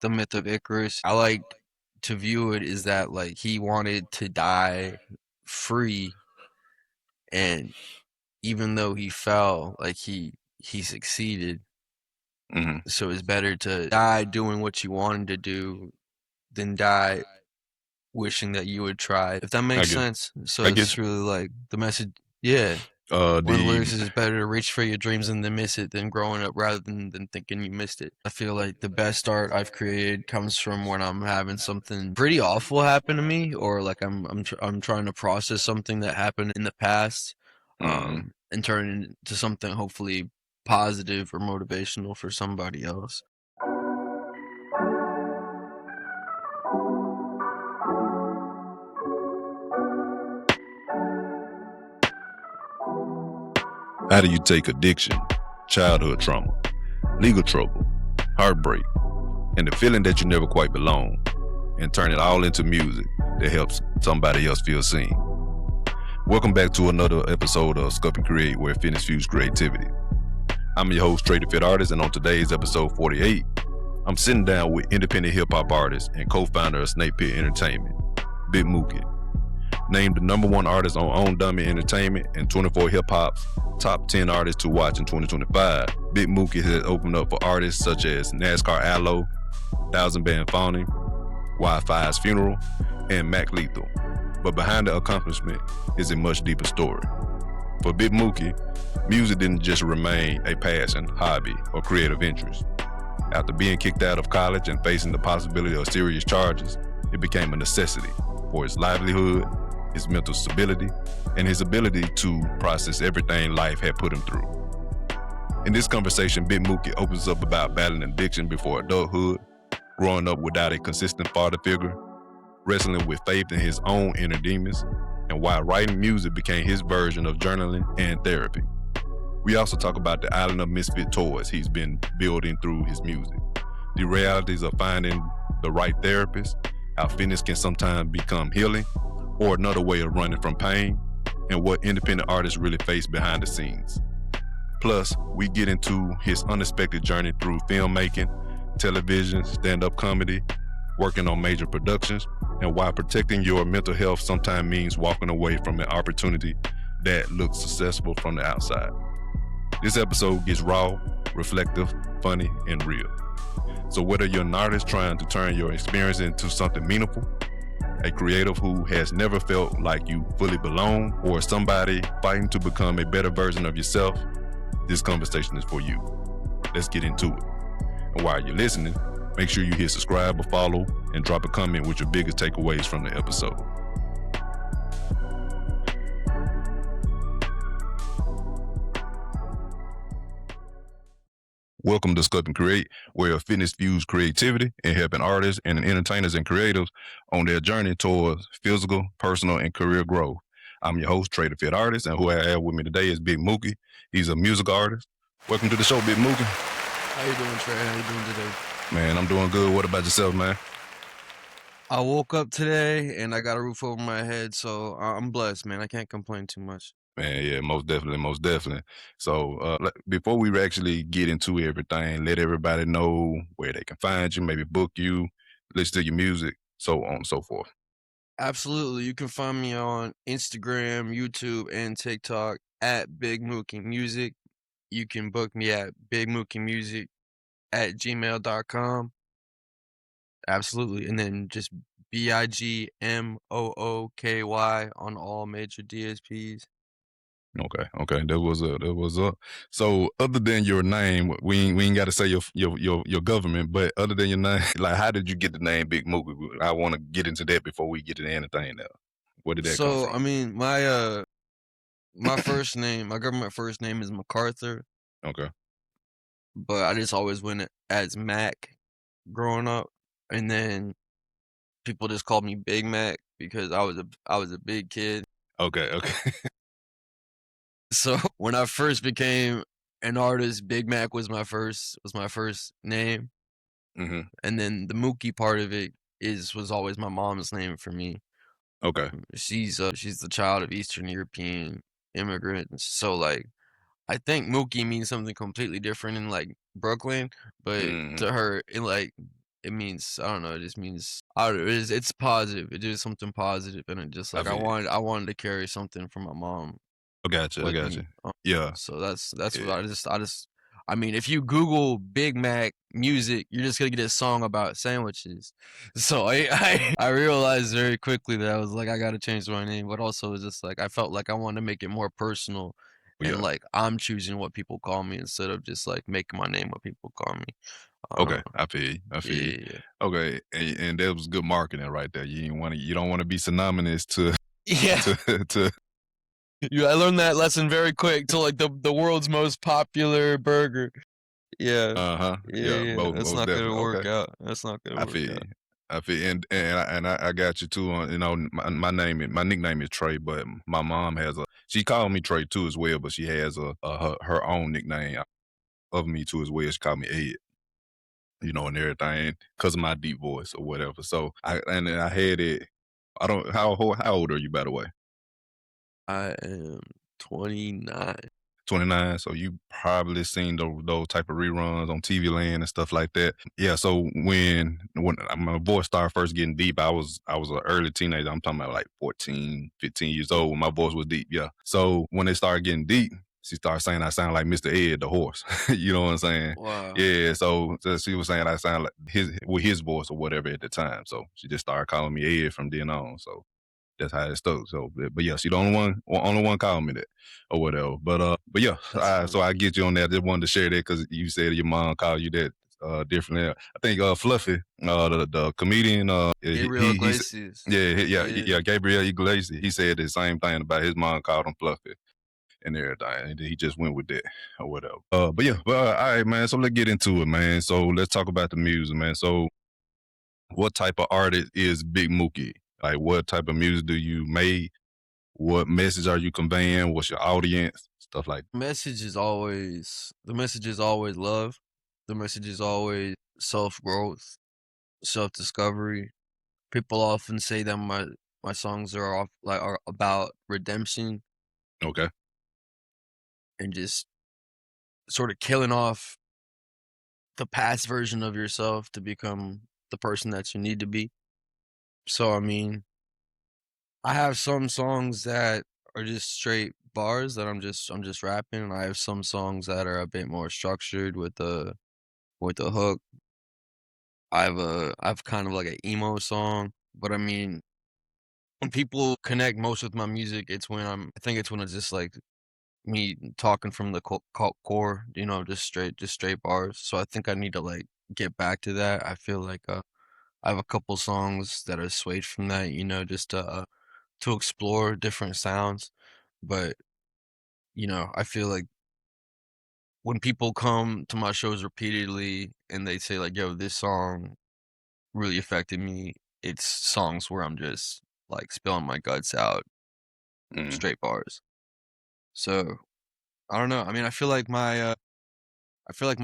the myth of Icarus. I like to view it is that like he wanted to die free, and even though he fell, like he succeeded. Hmm. So it's better to die doing what you wanted to do than die wishing that you would try. If that I makes get, sense. So I get it's really like the message. Yeah. One of the the lyrics is it's better to reach for your dreams and then miss it than growing up rather than thinking you missed it. I feel like the best art I've created comes from when I'm having something pretty awful happen to me, or like I'm trying to process something that happened in the past, hmm and turn it into something hopefully positive or motivational for somebody else. How do you take addiction, childhood trauma, legal trouble, heartbreak, and the feeling that you never quite belong, and turn it all into music that helps somebody else feel seen? Welcome back to another episode of Sculpt N Create, where fitness fuse creativity. I'm your host, Trea Da Fit Artist, and on today's episode 48, I'm sitting down with independent hip-hop artist and co-founder of Snakepit Entertainment, Big Mooky. Named the #1 artist on Own Dummy Entertainment and 24 Hip Hop's top 10 artists to watch in 2025, Big Mooky has opened up for artists such as NASCAR Aloe, Thousand Band Felonies, Wi-Fi's Funeral, and Mac Lethal. But behind the accomplishment is a much deeper story. For Big Mooky, music didn't just remain a passion, hobby, or creative interest. After being kicked out of college and facing the possibility of serious charges, it became a necessity for his livelihood, his mental stability, and his ability to process everything life had put him through. In this conversation, Big Mooky opens up about battling addiction before adulthood, growing up without a consistent father figure, wrestling with faith in his own inner demons, and why writing music became his version of journaling and therapy. We also talk about the Island of Misfit Toys he's been building through his music, the realities of finding the right therapist, how fitness can sometimes become healing or another way of running from pain, and what independent artists really face behind the scenes. Plus, we get into his unexpected journey through filmmaking, television, stand-up comedy, working on major productions, and why protecting your mental health sometimes means walking away from an opportunity that looks successful from the outside. This episode gets raw, reflective, funny, and real. So whether you're an artist trying to turn your experience into something meaningful, a creative who has never felt like you fully belong, or somebody fighting to become a better version of yourself, this conversation is for you. Let's get into it. And while you're listening, make sure you hit subscribe or follow and drop a comment with your biggest takeaways from the episode. Welcome to Sculpt N Create, where fitness fuse creativity and helping artists and entertainers and creatives on their journey towards physical, personal, and career growth. I'm your host, Trea Da Fit Artist, and who I have with me today is Big Mooky. He's a music artist. Welcome to the show, Big Mooky. How you doing, Trey? How you doing today? Man, I'm doing good. What about yourself, man? I woke up today and I got a roof over my head, so I'm blessed, man. I can't complain too much. Man, yeah, most definitely, most definitely. So before we actually get into everything, let everybody know where they can find you, maybe book you, listen to your music, so on and so forth. Absolutely. You can find me on Instagram, YouTube, and TikTok at Big Mooky Music. You can book me at bigmookymusic@gmail.com. Absolutely. And then just BIGMOOKY on all major DSPs. Okay, that was up. So other than your name, we ain't got to say your government, but other than your name, like how did you get the name Big Mooky? I want to get into that before we get into anything else. Where did that come So, from? I mean, my first name, my government first name is MacArthur, Okay, but I just always went as Mac growing up. And then people just called me Big Mac because I was a big kid. okay. So when I first became an artist, Big Mac was my first name, hmm and then the Mookie part of it was always my mom's name for me. Okay. She's the child of Eastern European immigrants, so like I think Mookie means something completely different in like Brooklyn, but hmm to her in like it means I don't know, it just means I don't know, it's positive. It is something positive, and it just I like feel you. I wanted to carry something from my mom I got you. I with got me. you. Yeah. So that's what Yeah. I mean, if you Google Big Mac music, you're just gonna get a song about sandwiches. So I realized very quickly that I was like, I gotta change my name, but also it's just like I felt like I wanted to make it more personal and Yeah. like I'm choosing what people call me instead of just like making my name what people call me. Okay. Uh, I feel you. I yeah, feel you. yeah, yeah. Okay. And that was good marketing right there. You don't want to be synonymous to Yeah. to Yeah, I learned that lesson very quick to like the world's most popular burger. Yeah. uh-huh. Yeah, Yeah, yeah. That's most not gonna definitely. work Okay. out. That's not gonna I work feel out. you. I feel I got you too on my nickname is Trey, but my mom has a she called me Trey too as well, but she has her own nickname of me too as well. She called me Ed, and everything because of my deep voice or whatever. So I had it. I don't how old are you by the way? I am 29. 29. So you probably seen those type of reruns on TV Land and stuff like that. Yeah. So when my voice started first getting deep, I was an early teenager. I'm talking about like 14, 15 years old when my voice was deep. Yeah. So when it started getting deep, she started saying I sound like Mr. Ed the horse. You know what I'm saying? Wow. Yeah. So she was saying I sound like his voice or whatever at the time. So she just started calling me Ed from then on. So that's how it stuck. So, but yeah, she the only one called me that or whatever. But yeah, That's so funny. I get you on that. I just wanted to share that because you said your mom called you that differently. I think Fluffy, the comedian, Gabriel Iglesias. yeah, Yeah. Gabriel Iglesias. He said the same thing about his mom called him Fluffy and everything, and he just went with that or whatever. But yeah, all right, man. So let's get into it, man. So let's talk about the music, man. So what type of artist is Big Mooky? Like, what type of music do you make? What message are you conveying? What's your audience? Stuff like The message is always love. The message is always self growth, self discovery. People often say that my songs are about redemption that. Okay. and just sort of killing off the past version of yourself to become the person that you need to be. So I mean, I have some songs that are just straight bars that I'm just rapping, and I have some songs that are a bit more structured with the hook. I've kind of like an emo song, but I mean, when people connect most with my music, I think it's when it's just like me talking from the core, just straight bars. So I think I need to like get back to that. I feel like I have a couple songs that are swayed from that, just to explore different sounds. But I feel like when people come to my shows repeatedly and they say like, "Yo, this song really affected me," it's songs where I'm just like spilling my guts out, Mm, straight bars. So I don't know. I mean, I feel like my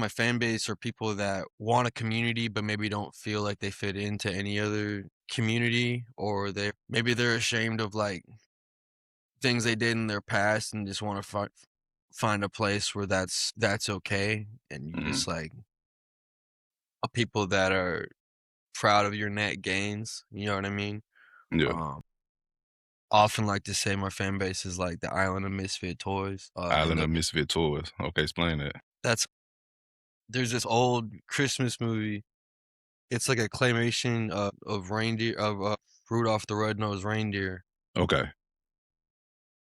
fan base are people that want a community, but maybe don't feel like they fit into any other community, or maybe they're ashamed of like things they did in their past and just want to find a place where that's okay, and you mm, just like people that are proud of your net gains. You know what I mean? yeah. Um, Often like to say my fan base is like the Island of Misfit Toys, and Island of Misfit Toys. Okay, explain that. that's there's this old Christmas movie. It's like a claymation of reindeer of Rudolph the Red-Nosed Reindeer, Okay.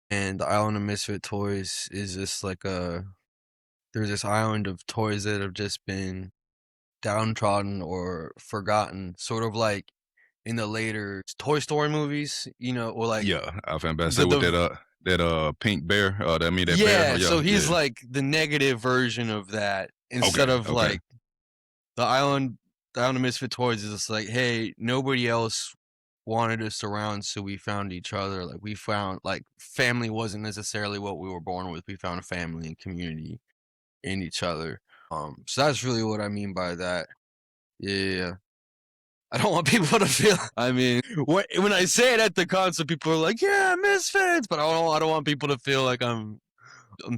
and the Island of Misfit Toys is just like there's this island of toys that have just been downtrodden or forgotten, sort of like in the later Toy Story movies, or like Yeah, I found about to say with the that pink bear. That bear. yeah. Yeah, So he's yeah. like the negative version of that instead Okay, of okay. like the island. The Island of Misfit Toys is just like, hey, nobody else wanted us around, so we found each other. Like we found like family wasn't necessarily what we were born with. We found a family and community in each other. So that's really what I mean by that. Yeah. I don't want people to feel. I mean, when I say it at the concert, people are like, "Yeah, Misfits," but I don't want people to feel like I'm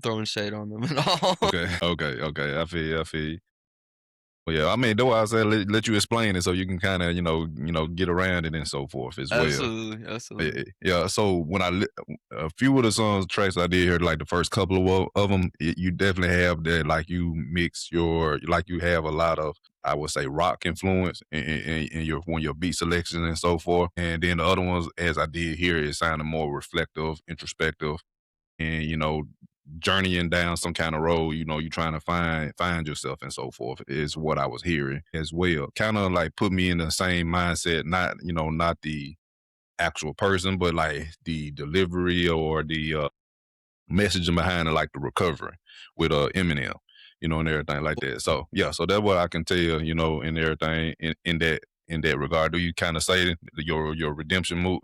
throwing shade on them at all. Okay, okay, okay. I feel you. I feel you. Well, yeah, I mean, that's why I said let you explain it so you can kind of get around it and so forth as well. Absolutely, Yeah, absolutely. yeah. So when a few of the songs tracks I did hear, like the first couple of them, you definitely have that, like you mix like you have a lot of, I would say, rock influence in your beat selections and so forth. And then the other ones, as I did here, it sounded more reflective, introspective, and journeying down some kind of road. You trying to find yourself and so forth is what I was hearing as well. Kind of like put me in the same mindset, not the actual person, but like the delivery or the messaging behind it, like the recovery with Eminem, and everything like that. So yeah, so that's what I can tell, and everything in that regard. Do you kind of say your redemption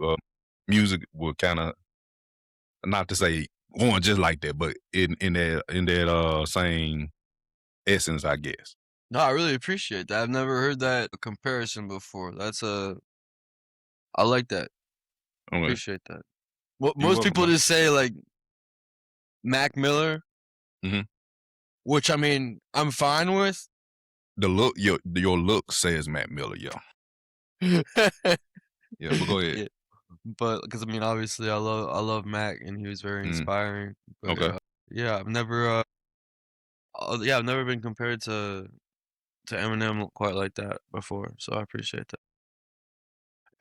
music will kind of, not to say going just like that, but in that same essence, I guess. No, I really appreciate that. I've never heard that comparison before. I like that. Okay, Appreciate that. What you're most welcome, people man. just say like Mac Miller, Hmm. which I mean I'm fine with. The look, your look says Matt Miller, yeah, yeah. But go ahead. Yeah, but because I mean obviously I love Mac and he was very Mm, inspiring. But okay. yeah, I've never been compared to Eminem quite like that before. So I appreciate that.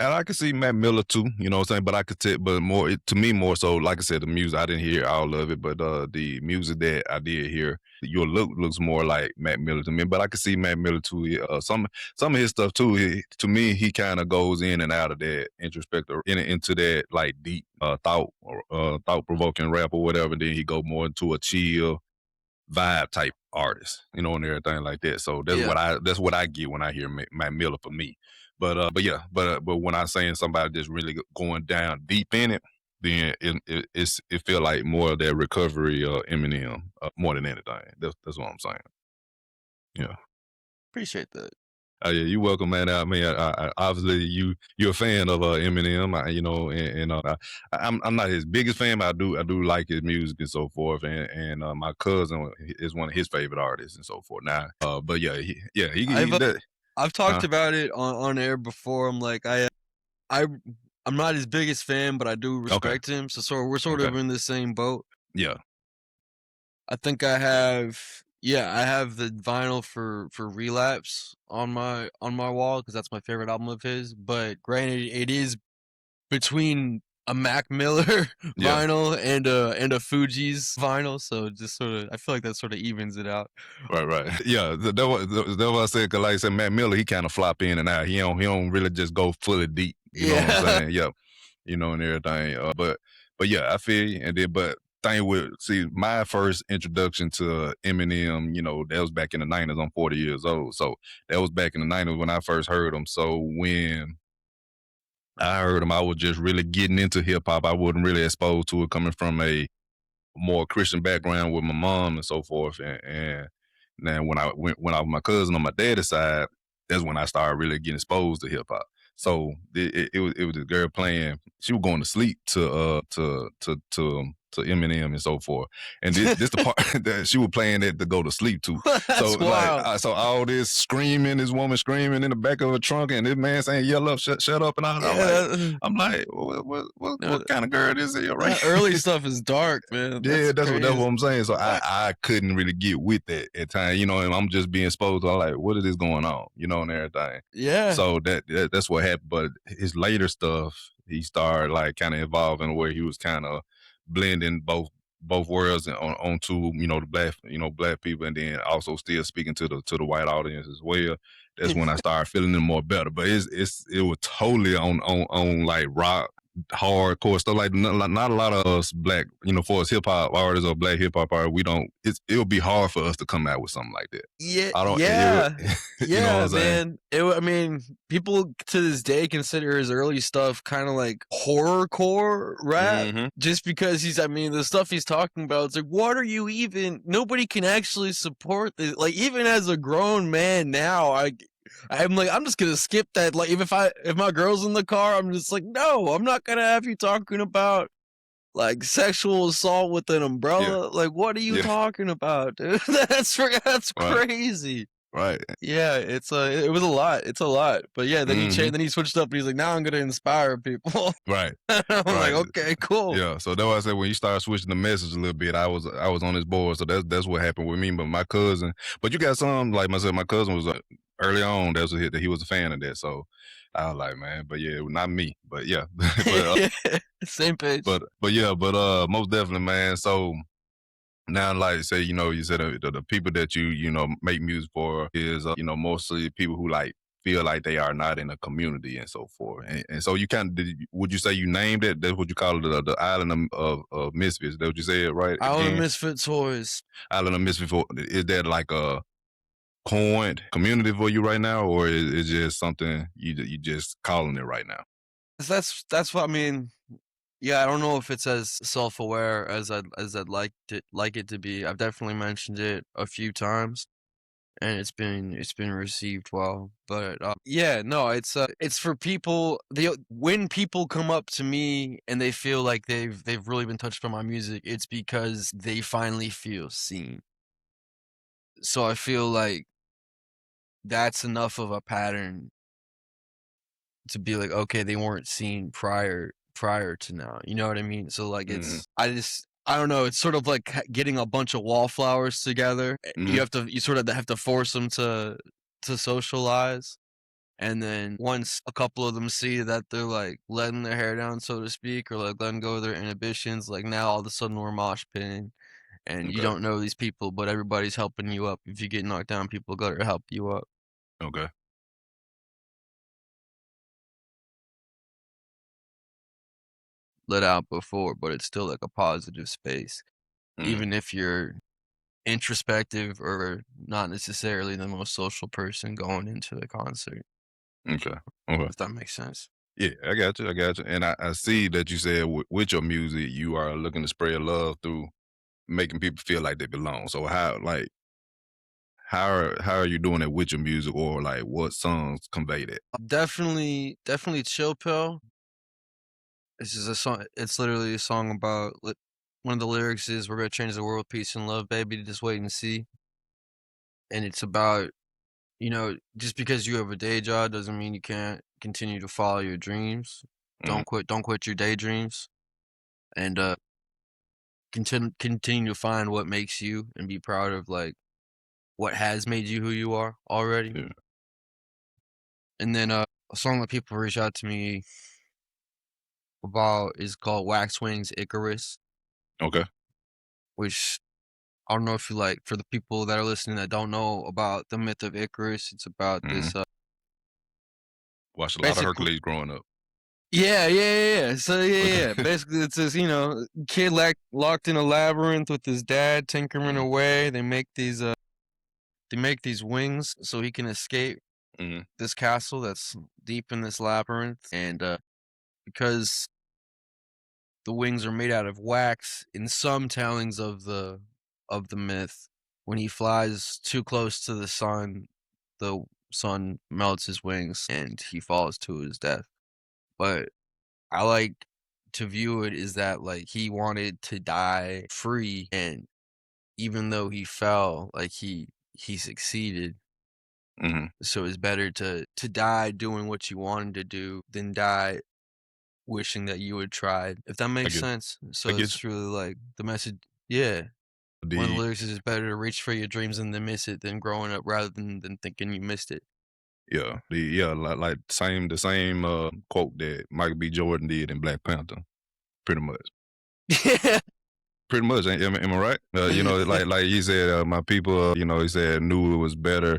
And I could see Matt Miller too, you know what I'm saying? But I could tell, but more to me, more so, like I said, the music I didn't hear all of it, but the music that I did hear, your look looks more like Matt Miller to me. But I could see Matt Miller too. Some of his stuff too. To me, he kind of goes in and out of that introspective, into that like deep thought or thought provoking rap or whatever. Then he go more into a chill vibe type artist, and everything like that. So Yeah, that's what I get when I hear Matt Miller for me. But yeah, but when I'm saying somebody just really going down deep in it, then it feel like more of that recovery Eminem more than anything. That's what I'm saying. Yeah. appreciate that. Oh yeah, you're welcome, man. I mean, obviously you're a fan of Eminem, I'm not his biggest fan, but I do like his music and so forth. And my cousin is one of his favorite artists and so forth. Now, but yeah, he I've uh, that. I've talked Huh? about it on air before. I'm like I I'm not his biggest fan, but I do Okay, respect him. So we're sort okay, of in the same boat. yeah, I think I have the vinyl for Relapse on my wall because that's my favorite album of his. But granted, it is between a Mac Miller yeah. vinyl and a Fuji's vinyl, so just sort of I feel like that sort of evens it out. Right, right. Yeah, that what I said. Cause like I said, Matt Miller, he kind of flop in and out. He don't really just go fully deep. You know what I'm Yeah. saying? Yeah, and everything. But yeah, I feel you. And then, but thing with, see, my first introduction to Eminem, that was back in the '90s. I'm 40 years old, so that was back in the '90s when I first heard him. So when I heard him, I was just really getting into hip hop. I wasn't really exposed to it coming from a more Christian background with my mom and so forth. And then when I was my cousin on my daddy's side, that's when I started really getting exposed to hip hop. So it was this girl playing. She was going to sleep to Eminem and so forth. And this the part that she was playing that to go to sleep to. So That's like wild. so all this screaming, this woman screaming in the back of her trunk, and this man saying "Yell up, shut up," and all that. Yeah, I'm like, what no, kind of girl is it right? that early stuff is dark, man. Yeah, That's that's what crazy. I'm saying. So I couldn't really get with that at times, and I'm just being exposed to, like, what is this going on, and everything. Yeah. So that's what happened. But his later stuff, he started like kind of evolving where he was kind of blending both worlds onto the black people, and then also still speaking to the white audience as well. That's when I started feeling it more better. But it was totally on like rock, hardcore stuff. Like not a lot of us black, for us hip hop artists or black hip hop artists, we don't. It'll be hard for us to come out with something like that. Yeah, I don't. yeah, You know what yeah, I'm saying? man. I mean, people to this day consider his early stuff kind of like horrorcore rap, Hmm. just because I mean, the stuff he's talking about. It's like, what are you even? Nobody can actually support this. Like, even as a grown man now, I'm like, I'm just gonna skip that. Like, if my girl's in the car, I'm just like, no, I'm not gonna have you talking about like sexual assault with an Yeah, umbrella. Like, what are you yeah. talking about, dude? That's Right. crazy. Right. Yeah, it was a lot. It's a lot. But yeah, Hmm. then he switched up and he's like, now I'm gonna inspire people. Right. I'm like, Right. okay, cool. Yeah. So that's why I said when you start switching the message a little bit, I was on his board. So that's what happened with me. But my cousin, but you got some like myself. My cousin was early on. That was a hit that he was a fan of that. So I was like, man, but yeah, not me. But yeah, but Yeah, same page. but yeah, but most definitely, man. So now, like say, you said the people that you make music for is mostly people who like feel like they are not in a community and so forth. And so you kind of would you say you named it? That's what you call it, the Island of Misfits. That what you said right Island of again? Misfit Toys. Island of Misfits. Is that like a coined community for you right now, or is it just something you just calling it right now? That's what I mean. Yeah, I don't know if it's as self-aware as I'd like it to be. I've definitely mentioned it a few times, and it's been received well. But yeah, no, it's for people. When people come up to me and they feel like they've really been touched by my music, it's because they finally feel seen. So I feel like that's enough of a pattern to be like, okay, they weren't seen prior to now. You know what I mean? So like Hmm. I don't know, it's sort of like getting a bunch of wallflowers together. Hmm. You sort of have to force them to socialize. And then once a couple of them see that they're like letting their hair down, so to speak, or like letting go of their inhibitions, like now all of a sudden we're mosh pitting and you Okay. don't know these people, but everybody's helping you up. If you get knocked down, people go to help you up. Okay. Let out before, but it's still like a positive space. Hmm. Even if you're introspective or not necessarily the most social person going into the concert, Okay. Okay. if that makes sense. Yeah, I got you. I got you. And I see that you said with your music, you are looking to spread love through making people feel like they belong. So how are you doing it with your music, or like what songs convey that? Definitely Chill Pill. This is a song, it's literally a song about one of the lyrics is we're gonna change the world, peace and love, baby, just wait and see. And it's about, just because you have a day job doesn't mean you can't continue to follow your dreams. Hmm. Don't quit your daydreams. And continue to find what makes you and be proud of like what has made you who you are already. Yeah. And then a song that people reach out to me about is called Waxwing's Icarus, Okay. which I don't know if you like, for the people that are listening that don't know about the myth of Icarus, it's about Hmm. this Watched a lot of basically. Hercules growing up. Yeah. So yeah. Okay. Basically, it's this kid locked in a labyrinth with his dad tinkering Hmm. away. They make these wings so he can escape Hmm. this castle that's deep in this labyrinth, and because the wings are made out of wax, in some tellings of the myth, when he flies too close to the sun melts his wings and he falls to his death. But I like to view it is that like he wanted to die free, and even though he fell, like he succeeded. Hmm. So it's better to die doing what you wanted to do than die wishing that you had tried, if that I makes get. sense. I So get it's really like the message. Yeah, you. one of the lyrics is it's better to reach for your dreams and then miss it than growing up rather than thinking you missed it. Like the same quote that Michael B. Jordan did in Black Panther, pretty much. Yeah. Pretty much, am I right? Like he said, my people, he said knew it was better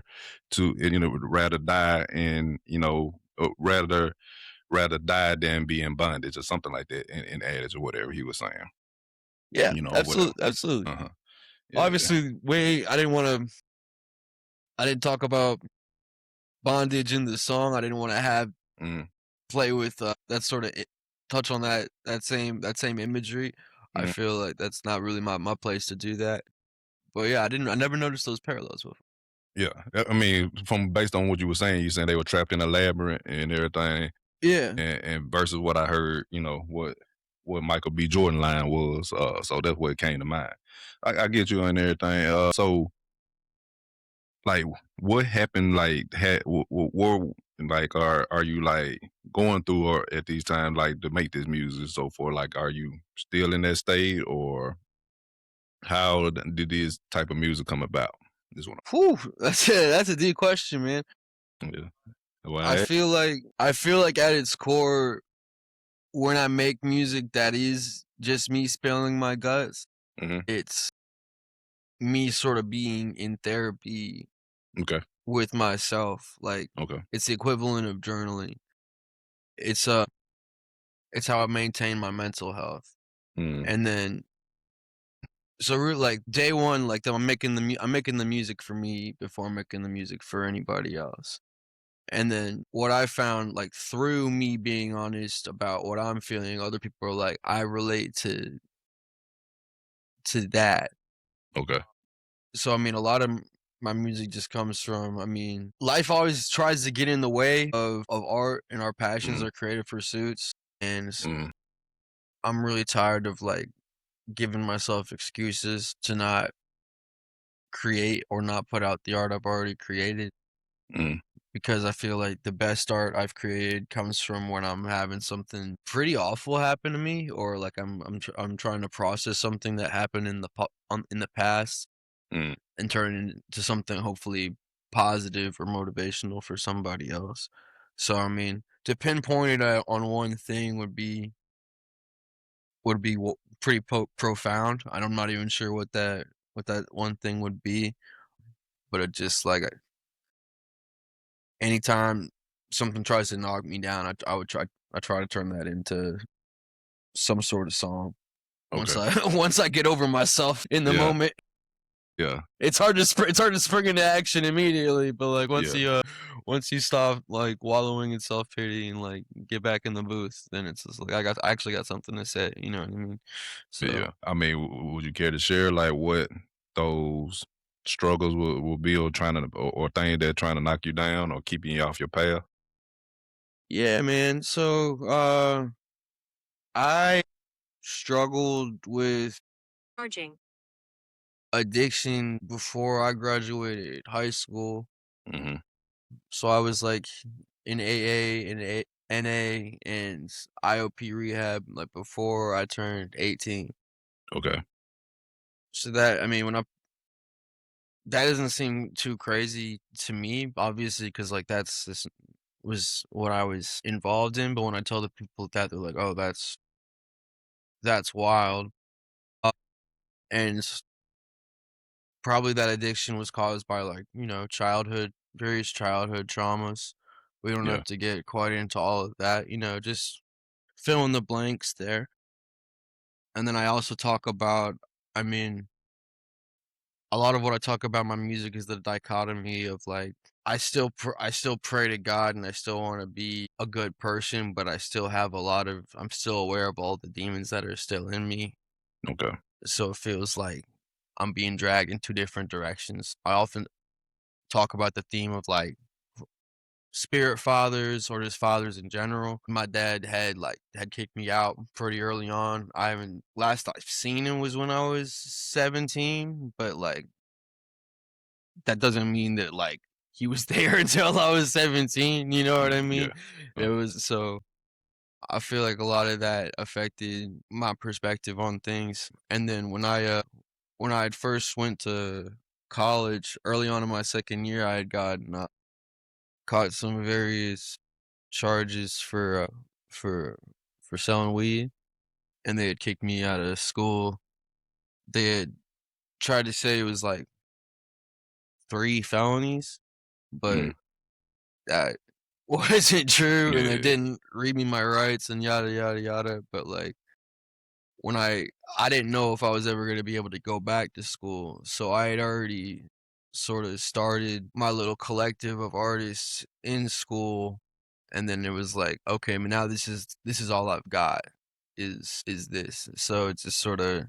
to, rather die and, rather die than be in bondage or something like that in adage or whatever he was saying, Yeah, or whatever. absolutely. Uh huh. Yeah, yeah. Obviously, I didn't talk about bondage in the song. I didn't want to have Mm, play with that sort of touch on that same imagery. I mm, feel like that's not really my place to do that. But yeah, I never noticed those parallels before. yeah. I mean, from based on what you were saying, you saying they were trapped in a labyrinth and everything, Yeah. and versus what I heard, what Michael B. Jordan line was. So that's what came to mind. I get you and everything. So like what happened? Like, like are you like going through or at these times like to make this music and so forth? Like, are you still in that state, or how did this type of music come about? This one, Whew, that's a deep question, man. yeah. Well, I feel like at its core, when I make music that is just me spilling my guts, hmm. it's me sort of being in therapy Okay, with myself. Like, okay, it's the equivalent of journaling. It's it's how I maintain my mental health. mm, And then so like day one, like I'm making the music for me before I'm making the music for anybody else. And then what I found, like through me being honest about what I'm feeling, other people are like, I relate to that. okay, So I mean, a lot of my music just comes from, I mean, life always tries to get in the way of art and our passions, mm, our creative pursuits. And mm, I'm really tired of like giving myself excuses to not create or not put out the art I've already created, mm, because I feel like the best art I've created comes from when I'm having something pretty awful happen to me, or like I'm trying to process something that happened in the past mm, and turn it into something hopefully positive or motivational for somebody else. So I mean, to pinpoint it on one thing would be pretty profound. I'm not even sure what that one thing would be, but it just like anytime something tries to knock me down, I try to turn that into some sort of song. Once okay, I once I get over myself in the yeah, moment, yeah, it's hard to spring into action immediately. But like yeah, once you stop like wallowing in self pity and like get back in the booth, then it's just like I actually got something to say. You know what I mean? So yeah. I mean, would you care to share like what those struggles will be, or trying to, or things that trying to knock you down or keeping you off your path? yeah, man. So I struggled with Charging. addiction before I graduated high school. Hmm. So I was like in AA and NA and IOP rehab like before I turned 18. Okay. So that, I mean, that doesn't seem too crazy to me, obviously, because like this was what I was involved in. But when I tell the people that, they're like, "Oh, that's wild." Uh, and probably that addiction was caused by like, various childhood traumas. We don't Yeah. have to get quite into all of that, just fill in the blanks there. And then I also talk about, I mean, a lot of what I talk about in my music is the dichotomy of like I still pray to God and I still want to be a good person, but I'm still aware of all the demons that are still in me. Okay. So it feels like I'm being dragged in two different directions. I often talk about the theme of like spirit fathers or just fathers in general. My dad had kicked me out pretty early on. I haven't last I've seen him was when I was 17, but like that doesn't mean that like he was there until I was 17, you know what I mean? Yeah. It was so I feel like a lot of that affected my perspective on things. And then when I had first went to college early on in my second year, I had gotten caught some various charges for for selling weed, and they had kicked me out of school. They had tried to say it was like 3 felonies, Mm. but that wasn't true, and they Yeah. didn't read me my rights and yada yada yada. But like when I didn't know if I was ever gonna be able to go back to school, so I had already sort of started my little collective of artists in school, and then it was like, okay, but now this is all I've got is this. So it's just sort of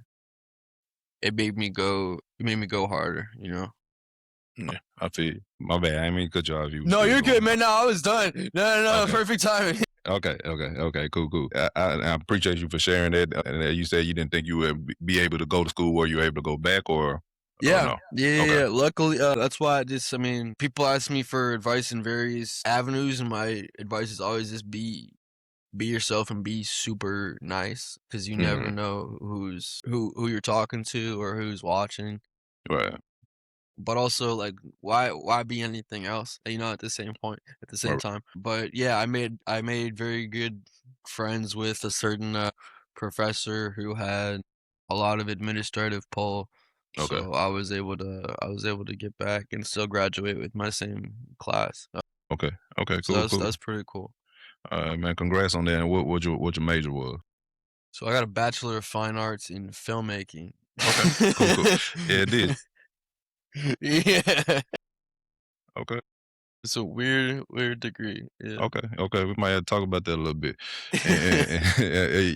it made me go harder, you know. Yeah. I feel you. My bad. I didn't mean to cut you off. You were No, still you're good, going. man. No, I was done. No, Okay. perfect timing. Okay. Okay. Okay. Cool. Cool. I appreciate you for sharing that. And you said you didn't think you would be able to go to school, or you were able to go back, or. or Yeah, no? yeah, Okay. yeah. Luckily, that's why I mean, people ask me for advice in various avenues, and my advice is always just be yourself and be super nice, because you never Hmm. know who you're talking to or who's watching. Right. But also, like, why be anything else, you know, at the same point, at the same Right. time. But yeah, I made very good friends with a certain professor who had a lot of administrative pull, Okay. so I was able to get back and still graduate with my same class. Okay. Okay. So Cool. that's Cool. that's pretty cool. Man, congrats on that. And what your major was? So I got a Bachelor of Fine Arts in filmmaking. Okay. Cool. Cool. Yeah, it did. Yeah, Okay. it's a weird degree. Yeah. Okay, okay, we might have to talk about that a little bit.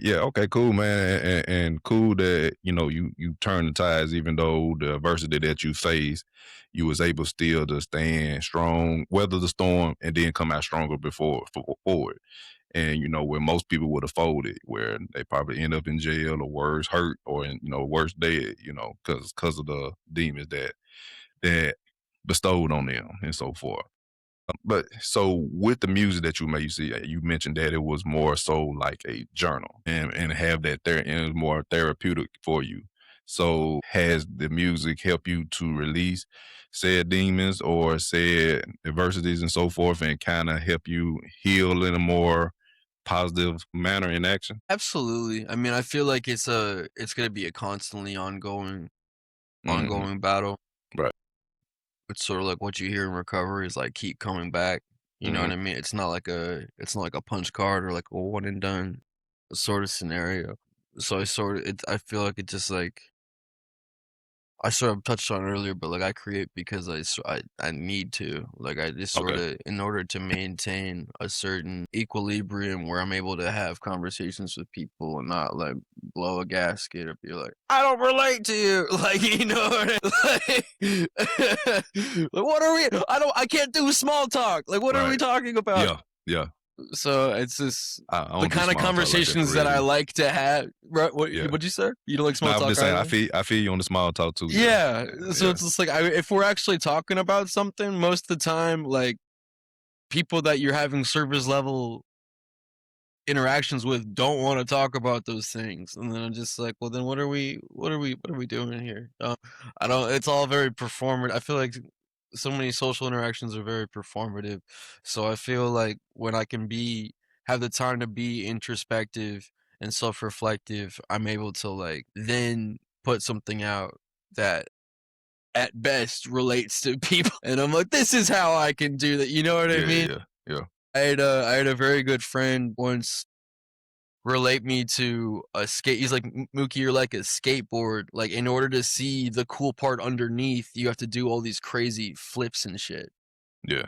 Yeah, okay, cool, man, and cool that you turn the tides, even though the adversity that you face, you was able still to stand strong, weather the storm, and then come out stronger forward. And where most people would have folded, where they probably end up in jail or worse, hurt, or worse dead, because of the demons that bestowed on them and so forth. But so with the music that you made, you mentioned that it was more so like a journal and have that there and it was more therapeutic for you. So has the music helped you to release said demons or said adversities and so forth and kind of help you heal in a more positive manner in action? Absolutely. I mean, I feel like it's gonna be a constantly Hmm. ongoing battle. Right. It's sort of like what you hear in recovery is like keep coming back. You know Hmm. what I mean? It's not like a punch card or like a one and done sort of scenario. So I feel like it just like I sort of touched on it earlier, but like I create because I need to. Like I just sort Okay. of in order to maintain a certain equilibrium where I'm able to have conversations with people and not like blow a gasket or be like, I don't relate to you. Like you know like, what are we I can't do small talk. Like what are we Right. talking about? Yeah. Yeah. So it's just I the don't do kind of small talk like that for conversations that real I either. like to have. Right? Yeah. What'd you say? You don't like No, small I'm talk just saying either? I feel you on the small talk too. Yeah. Yeah, so Yeah. it's just like if we're actually talking about something, most of the time, like people that you're having service level interactions with don't want to talk about those things, and then I'm just like, well, then what are we doing here? I don't. It's all very performative. I feel like so many social interactions are very performative, so I feel like when I can have the time to be introspective and self-reflective, I'm able to like then put something out that at best relates to people and I'm like this is how I can do that, you know what I Yeah. mean? Yeah. Yeah. I had a very good friend once relate me to a skate. He's like, Mookie, you're like a skateboard, like in order to see the cool part underneath you have to do all these crazy flips and shit. Yeah.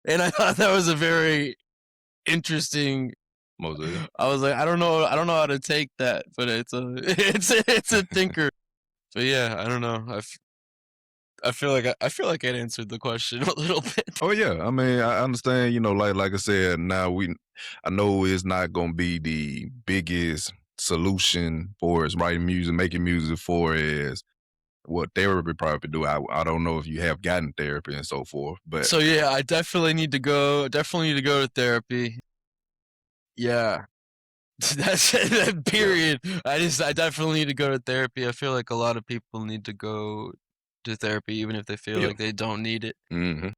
And I thought that was a very interesting. Most of it. I was like, I don't know how to take that, but it's a thinker. But yeah, I don't know. I feel like I'd answered the question a little bit. Oh yeah, I mean, I understand. Like I said, I know it's not gonna be the biggest solution for us writing music, making music for as what therapy probably do. I don't know if you have gotten therapy and so forth, but So yeah, I definitely need to go to therapy. Yeah. That's that yeah, period. I definitely need to go to therapy. I feel like a lot of people need to go to therapy even if they feel yeah, like they don't need it. hmm,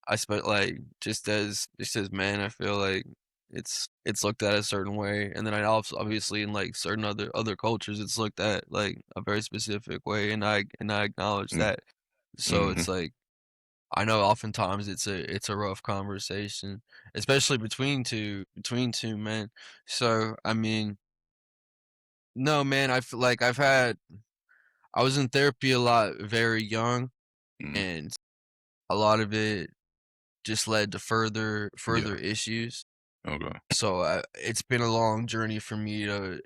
I spent like just as man, I feel like it's looked at a certain way, and then I also obviously in like certain other cultures it's looked at like a very specific way, and I acknowledge that. So hmm, it's like I know oftentimes it's a rough conversation, especially between two men. So I mean, no man, I feel like I was in therapy a lot very young, hmm, and a lot of it just led to further yeah, further issues. okay, So it's been a long journey for me to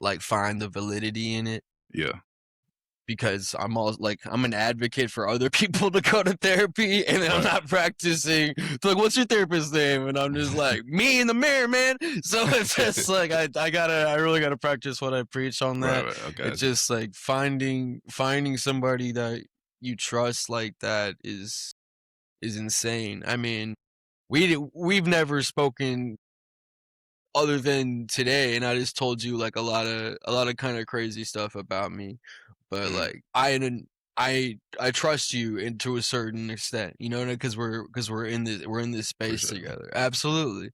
like find the validity in it. yeah, because I'm all like I'm an advocate for other people to go to therapy, and then I'm Right. not practicing. They're like, "What's your therapist's name?" And I'm just like, "Me in the mirror, man." So it's just like I really gotta practice what I preach on Right, that. right. I It's got you. just like finding somebody that you trust like that is insane. I mean, we've never spoken other than today, and I just told you like a lot of kind of crazy stuff about me. But Mhm. like I trust you and to a certain extent, you know, because we're in this space Appreciate it. together. Absolutely.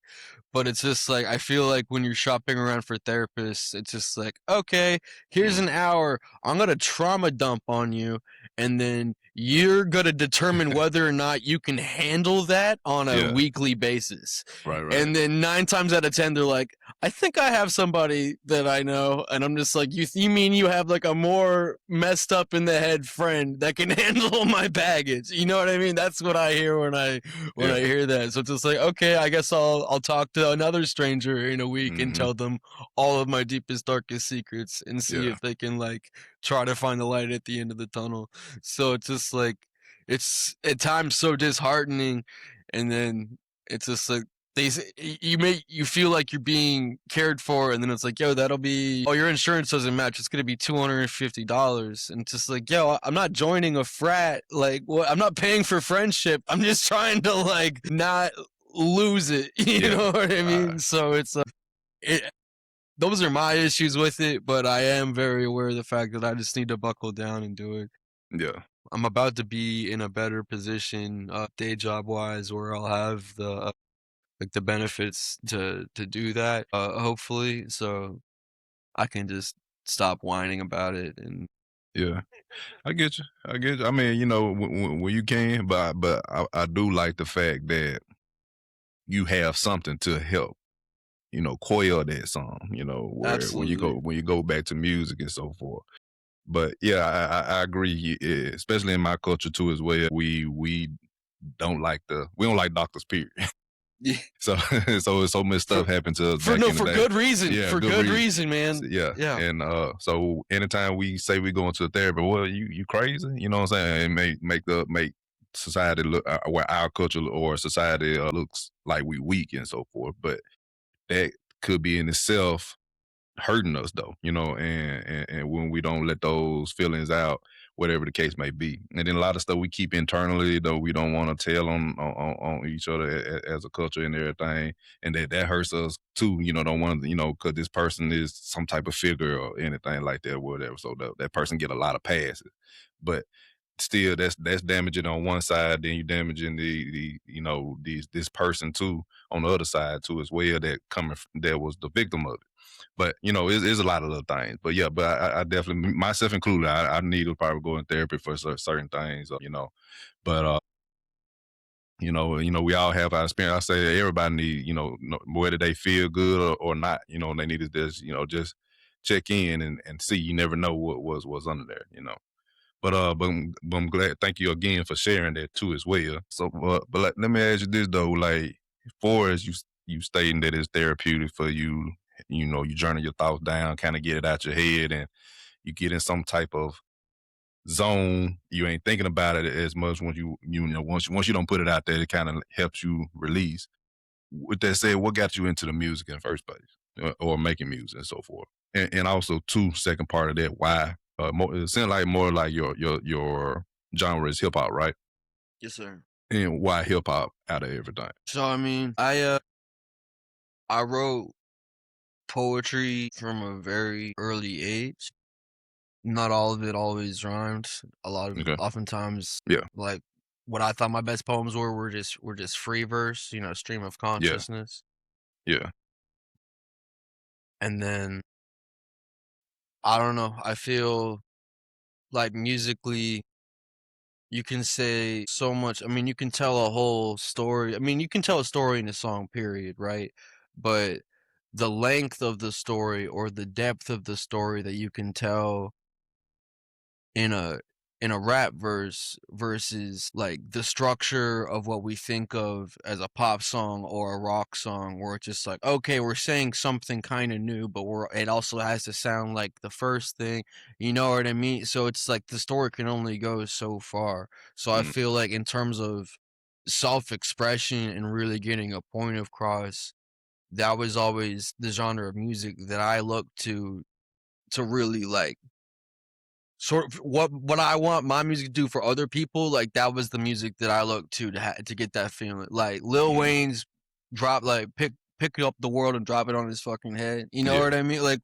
But it's just like I feel like when you're shopping around for therapists, it's just like, okay, here's Mhm. an hour. I'm gonna trauma dump on you, and then you're gonna determine whether or not you can handle that on a Yeah. weekly basis. Right, right. And then 9 times out of 10, they're like, I think I have somebody that I know, and I'm just like, you mean you have like a more messed up in the head friend that can handle my baggage? You know what I mean? That's what I hear when I Yeah. hear that. So it's just like, okay, I guess I'll talk to another stranger in a week and Mhm. tell them all of my deepest, darkest secrets and see Yeah. if they can like try to find the light at the end of the tunnel. So it's just like it's at times so disheartening, and then it's just like you feel like you're being cared for, and then it's like, yo, that'll be, oh, your insurance doesn't match, it's gonna be $250, and it's just like, yo, I'm not joining a frat, like what, I'm not paying for friendship, I'm just trying to like not lose it. You Yeah. know what I Uh, mean? So it's it, those are my issues with it, but I am very aware of the fact that I just need to buckle down and do it. yeah. I'm about to be in a better position, day job wise, where I'll have like the benefits to do that, hopefully, so I can just stop whining about it. And Yeah. I get you. I get you. I mean, when you can, but I do like the fact that you have something to help, quell that song, where absolutely. when you go back to music and so forth. But yeah, I agree. Especially in my culture too, as well. We we don't like doctors. Period. Yeah, So so much for stuff happened to us for back no in the for day. good reason, Yeah, for good good reason. reason, So, man. yeah, Yeah, and so anytime we say we going to a therapy, well, you crazy, you know what I'm saying? And make society look, where our culture or society looks like we weak and so forth. But that could be in itself hurting us though, and when we don't let those feelings out, whatever the case may be. And then a lot of stuff we keep internally though we don't want to tell on each other as a culture and everything. And that hurts us too, don't want to, because this person is some type of figure or anything like that, or whatever. So that person get a lot of passes. But still that's damaging on one side, then you damaging this person too on the other side too as well, that was the victim of it. But it's a lot of little things. But yeah, but I definitely, myself included, I need to probably go in therapy for certain things, But we all have our experience. I say everybody need, whether they feel good or not, they need to just check in and see. You never know what was under there. But I'm glad. Thank you again for sharing that too as well. So, but let me ask you this though, like, for as you stating that it's therapeutic for you, you journal your thoughts down, kind of get it out your head, and you get in some type of zone. You ain't thinking about it as much once once you don't put it out there, it kind of helps you release. With that said, what got you into the music in the first place, or making music and so forth? And also, two, second part of that, why? It seems like more like your genre is hip hop, right? yes, sir. And why hip hop out of everything? So I mean, I wrote poetry from a very early age. Not all of it always rhymed. A lot of Okay. oftentimes, Yeah. like what I thought my best poems were just free verse, stream of Yeah. consciousness. Yeah. And then I don't know, I feel like musically you can say so much. I mean, you can tell a whole story. I mean, you can tell a story in a song, period, right? But the length of the story or the depth of the story that you can tell in a in a rap verse versus like the structure of what we think of as a pop song or a rock song, where it's just like, okay, we're saying something kind of new, but it also has to sound like the first thing, you know what I mean? So it's like the story can only go so far. So I Mm, feel like in terms of self-expression and really getting a point across, that was always the genre of music that I looked to really like sort of what I want my music to do for other people. Like that was the music that I looked to get that feeling. Like Lil mm, Wayne's drop, like pick up the world and drop it on his fucking head. You know yeah. what I mean? Like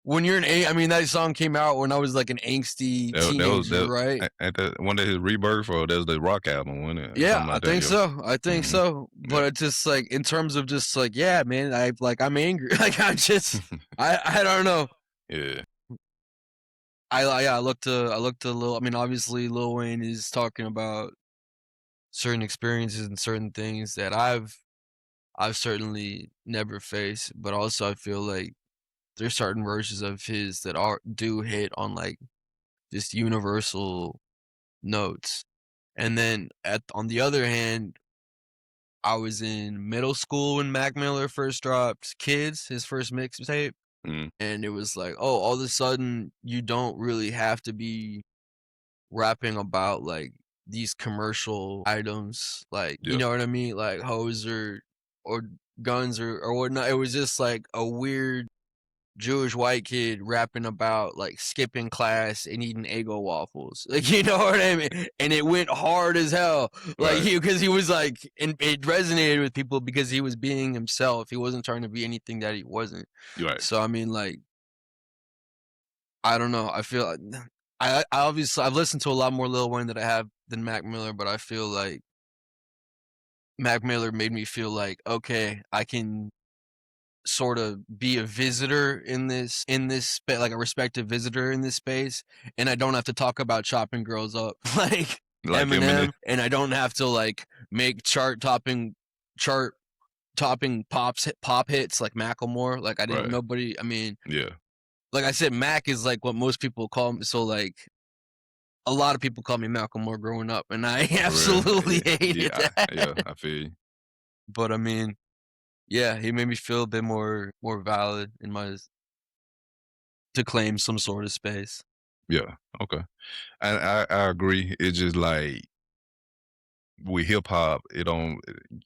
when you're I mean that song came out when I was like an angsty That was teenager, that. right? Ain't that one of his rebirth, or that's the rock album, wasn't it, or Yeah, something I like that? think Yeah. so. I think Hmm. so. Yeah. But it's just like in terms of just like, yeah, man, I'm angry. Like I don't know. Yeah. Yeah, I looked to Lil. I mean, obviously, Lil Wayne is talking about certain experiences and certain things that I've certainly never faced, but also I feel like there's certain versions of his that are do hit on like just universal notes. And then on the other hand, I was in middle school when Mac Miller first dropped Kids, his first mixtape, Mm, and it was like, oh, all of a sudden you don't really have to be rapping about like these commercial items, like you yeah. know what I mean, like hoes or guns or whatnot. It was just like a weird Jewish white kid rapping about like skipping class and eating Eggo waffles, like you know what I mean. And it went hard as hell, like Right. because he was like, and it resonated with people because he was being himself. He wasn't trying to be anything that he wasn't. You're right. So I mean, like I don't know. I feel like I obviously I've listened to a lot more Lil Wayne than I have than Mac Miller, but I feel like Mac Miller made me feel like, okay, I can sort of be a visitor in this like a respected visitor in this space, and I don't have to talk about chopping girls up like Like Eminem. Eminem, and I don't have to like make chart topping pop hits like Macklemore. Like I didn't Right. nobody. I mean, Yeah. like I said, Mac is like what most people call me. So like a lot of people call me Macklemore growing up, and I For real. absolutely hated Yeah. that. Yeah. I feel you. But I mean, yeah, he made me feel a bit more valid in my to claim some sort of space. Yeah. Okay. And I agree. It's just like with hip hop, it don't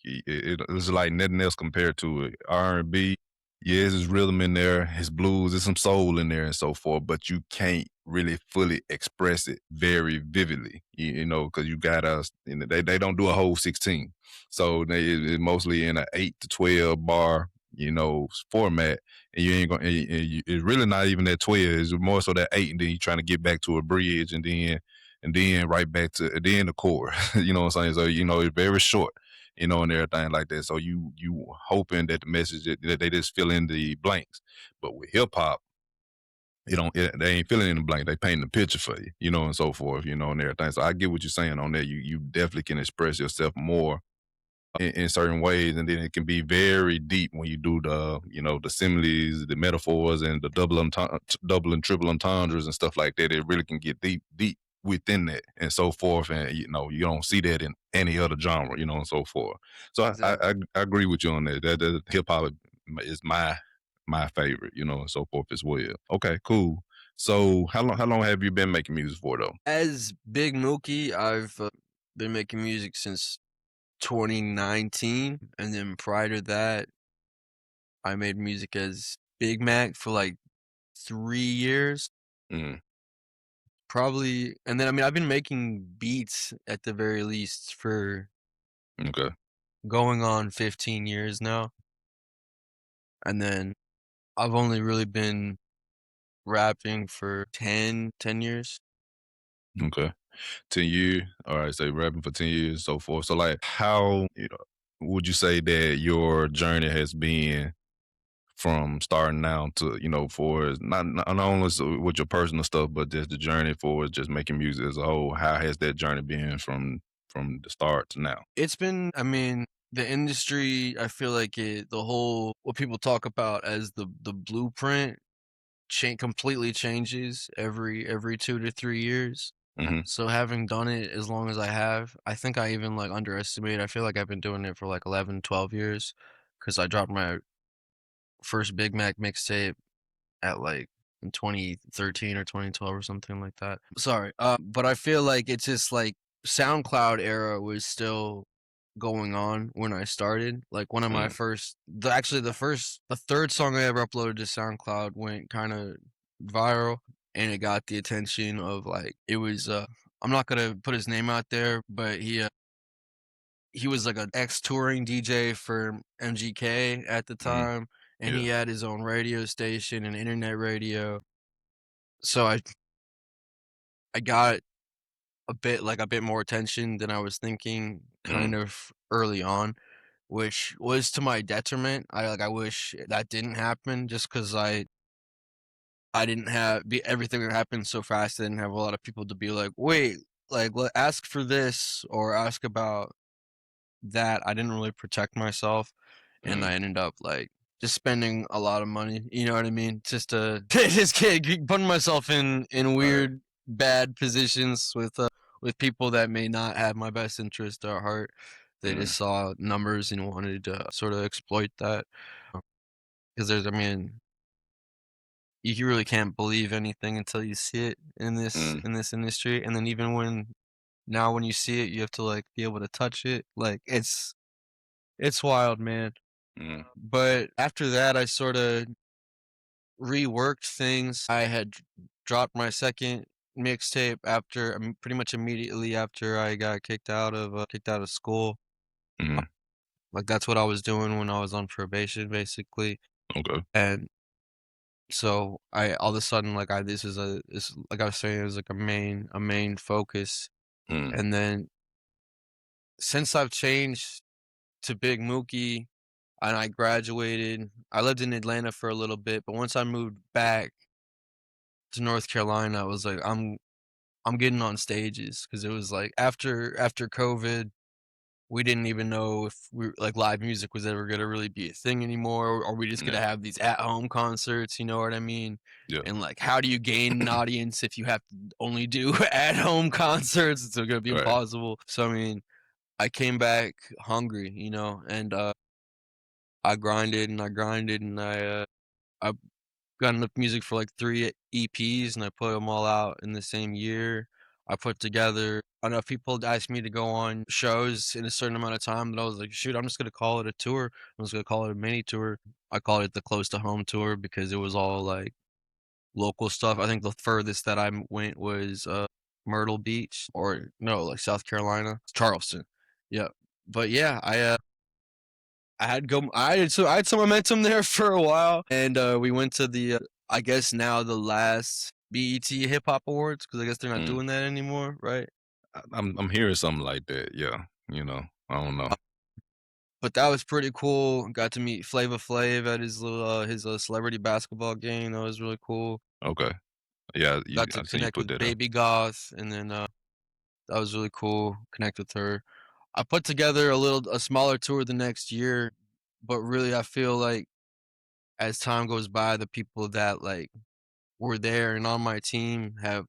it's like nothing else compared to it. R&B, yes, there's rhythm in there, his blues, there's some soul in there and so forth, but you can't really fully express it very vividly, you know, because you got us. You know, they don't do a whole 16, so it's mostly in an 8 to 12 bar, you know, format, and you ain't gonna. It's really not even that 12. It's more so that 8, and then you trying to get back to a bridge, and then right back to then the core. You know what I'm saying? So you know it's very short, you know, and everything like that. So you hoping that the message that they just fill in the blanks. But with hip hop, they ain't filling in the blank. They painting the picture for you, you know, and so forth, you know, and everything. So I get what you're saying on that. You definitely can express yourself more in certain ways, and then it can be very deep when you do the, you know, the similes, the metaphors, and the double and triple entendres and stuff like that. It really can get deep within that and so forth, and you know you don't see that in any other genre, you know, and so forth. So Exactly. I agree with you on that. That hip hop is my favorite, you know, and so forth as well. Okay, cool. So how long have you been making music for though? As Big Mooky, I've been making music since 2019, and then prior to that, I made music as Big Mac for like 3 years, Mm, probably. And then I mean, I've been making beats at the very least for okay, going on 15 years now, and then I've only really been rapping for ten years. okay. 10 years. All right, so rapping for 10 years, so forth. So like how, you know, would you say that your journey has been from starting now to, you know, for not only with your personal stuff, but just the journey for just making music as a whole? How has that journey been from the start to now? It's been, I mean, the industry, I feel like the whole, what people talk about as the blueprint completely changes every 2 to 3 years. Mm-hmm. So having done it as long as I have, I think I even like underestimated. I feel like I've been doing it for like 11, 12 years because I dropped my first Big Mac mixtape at like in 2013 or 2012 or something like that. Sorry. But I feel like it's just like SoundCloud era was still going on when I started. Like one of my Mm-hmm. first, the third song I ever uploaded to SoundCloud went kind of viral and it got the attention of like, it was, I'm not going to put his name out there, but he was like an ex touring DJ for MGK at the Mm-hmm. time, and Yeah. he had his own radio station and internet radio. So I got a bit more attention than I was thinking Mm-hmm. kind of early on, which was to my detriment. I wish that didn't happen just because I didn't have everything that happened so fast. I didn't have a lot of people to be like, wait, like ask for this or ask about that. I didn't really protect myself, and I ended up like just spending a lot of money. You know what I mean? Just to just putting myself in Right. weird bad positions with people that may not have my best interest at heart. They Mm-hmm. just saw numbers and wanted to sort of exploit that. Because there's, I mean, you really can't believe anything until you see it Mm-hmm. in this industry, and then even when you see it, you have to like be able to touch it. Like it's wild, man. Mm-hmm. But after that, I sorta reworked things. I had dropped my second mixtape after pretty much immediately after I got kicked out of school. Mm-hmm. Like, that's what I was doing when I was on probation, basically, Okay. and so I all of a sudden, like, I this like I was saying, it was like a main focus, Mm-hmm. and then since I've changed to Big Mooky and I graduated, I lived in Atlanta for a little bit, but once I moved back to North Carolina, I was like, I'm getting on stages because it was like after COVID, we didn't even know if like live music was ever gonna really be a thing anymore, or are we just gonna Yeah. have these at home concerts? You know what I mean? Yeah. And like, how do you gain an audience if you have to only do at home concerts? It's gonna be Right. impossible. So I mean, I came back hungry, and I grinded and I grinded and I got enough music for like 3 EPs, and I put them all out in the same year. I put together enough people to ask me to go on shows in a certain amount of time that I was like, "Shoot, I'm just gonna call it a tour. I'm just gonna call it a mini tour." I called it the Close to Home tour because it was all, like, local stuff. I think the furthest that I went was, Myrtle Beach or no, like, South Carolina, Charleston. Yeah. But yeah, I had some momentum there for a while, and, we went to I guess now the last BET Hip Hop Awards because I guess they're not Mm. doing that anymore, right? I'm hearing something like that. Yeah. I don't know. But that was pretty cool. Got to meet Flava Flav at his celebrity basketball game. That was really cool. Okay. Yeah. Got to I see you connect put with that up. Baby Goth, and then, that was really cool, connect with her. I put together a smaller tour the next year, but really I feel like as time goes by, the people that, like, were there and on my team have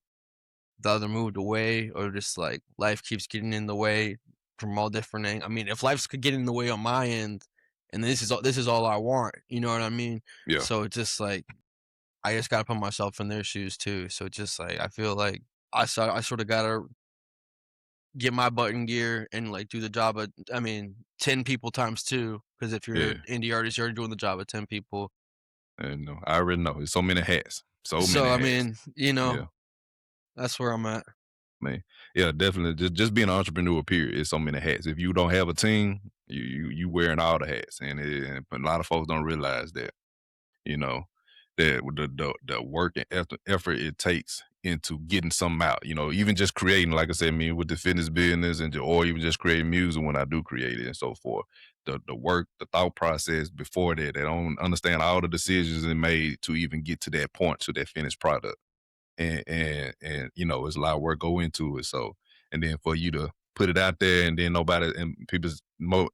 the other moved away or just like life keeps getting in the way from all different I mean, if life could get in the way on my end and this is all I want, you know what I mean? Yeah. So it's just like I just gotta put myself in their shoes too. So it's just like I feel like I sort of gotta get my butt in gear and like do the job of 10 people times two. Because if you're Yeah. an indie artist, you're already doing the job of 10 people. And I already know. It's so many hats. So many So I hats. mean, Yeah. that's where I'm at. Man. Yeah, definitely. Just being an entrepreneur, period, is so many hats. If you don't have a team, you wearing all the hats, and a lot of folks don't realize that. You know, that with the work and effort it takes into getting something out. Even just creating, like I said, me with the fitness business or even just creating music when I do create it and so forth. The work, the thought process before that, they don't understand all the decisions it made to even get to that point, to that finished product. And it's a lot of work go into it. So, and then for you to put it out there and then nobody and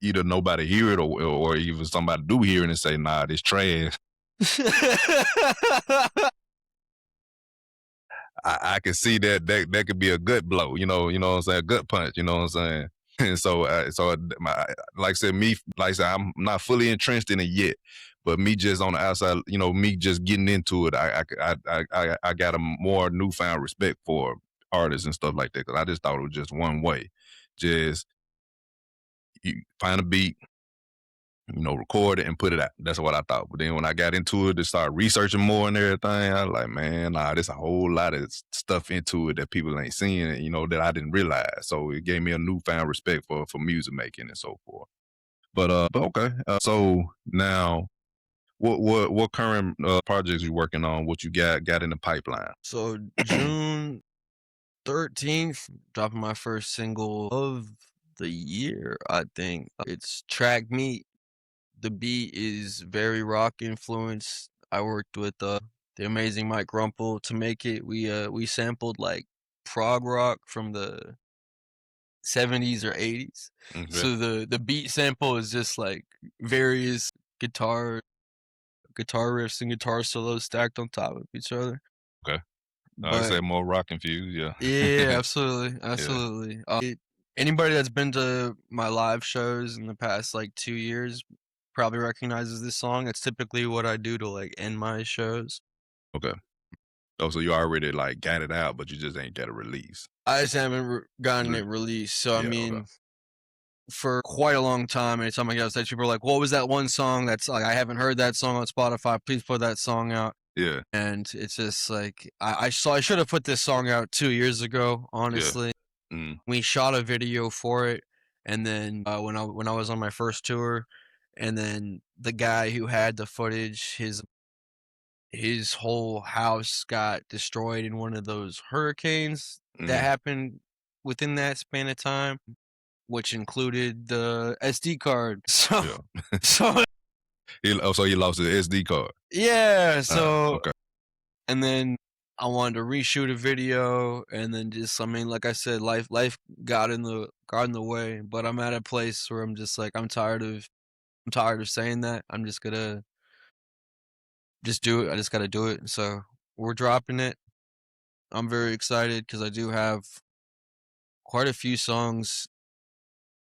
either nobody hear it or even somebody do hear it and say, nah, this trash. I can see that could be a gut blow, you know what I'm saying, a gut punch, you know what I'm saying. And so, like I said, I'm not fully entrenched in it yet, but me just on the outside, me just getting into it, I got a more newfound respect for artists and stuff like that because I just thought it was just one way, just you find a beat, record it and put it out. That's what I thought. But then when I got into it to start researching more and everything, I was like, man, nah, there's a whole lot of stuff into it that people ain't seeing, that I didn't realize. So it gave me a newfound respect for music making and so forth. But okay. So now, what current projects you working on? What you got in the pipeline? So June 13th, dropping my first single of the year, I think. It's TRACKMEET. The beat is very rock influenced. I worked with the amazing Mike Rumpel to make it. We sampled like prog rock from the 70s or 80s. Okay. So the beat sample is just like various guitar riffs and guitar solos stacked on top of each other. Okay. I But said more rock infused, yeah. yeah, absolutely, absolutely. Anybody that's been to my live shows in the past like 2 years probably recognizes this song. It's typically what I do to like end my shows. Okay. Oh, so you already like got it out, but you just ain't got a release. I just haven't gotten it released. So I Yeah, mean, okay. for quite a long time, anytime I get on stage, people are like, "What was that one song that's like I haven't heard that song on Spotify? Please put that song out." Yeah. And it's just like I should have put this song out 2 years ago, honestly. Mm. We shot a video for it, and then when I was on my first tour, and then the guy who had the footage, his whole house got destroyed in one of those hurricanes that happened within that span of time, which included the SD card. So, Yeah. so So you lost the SD card. yeah. So Okay. and then I wanted to reshoot a video, and then just I mean, like I said, life got in the way. But I'm at a place where I'm just like I'm tired of saying that. I'm just gonna just do it. I just gotta do it. So we're dropping it. I'm very excited because I do have quite a few songs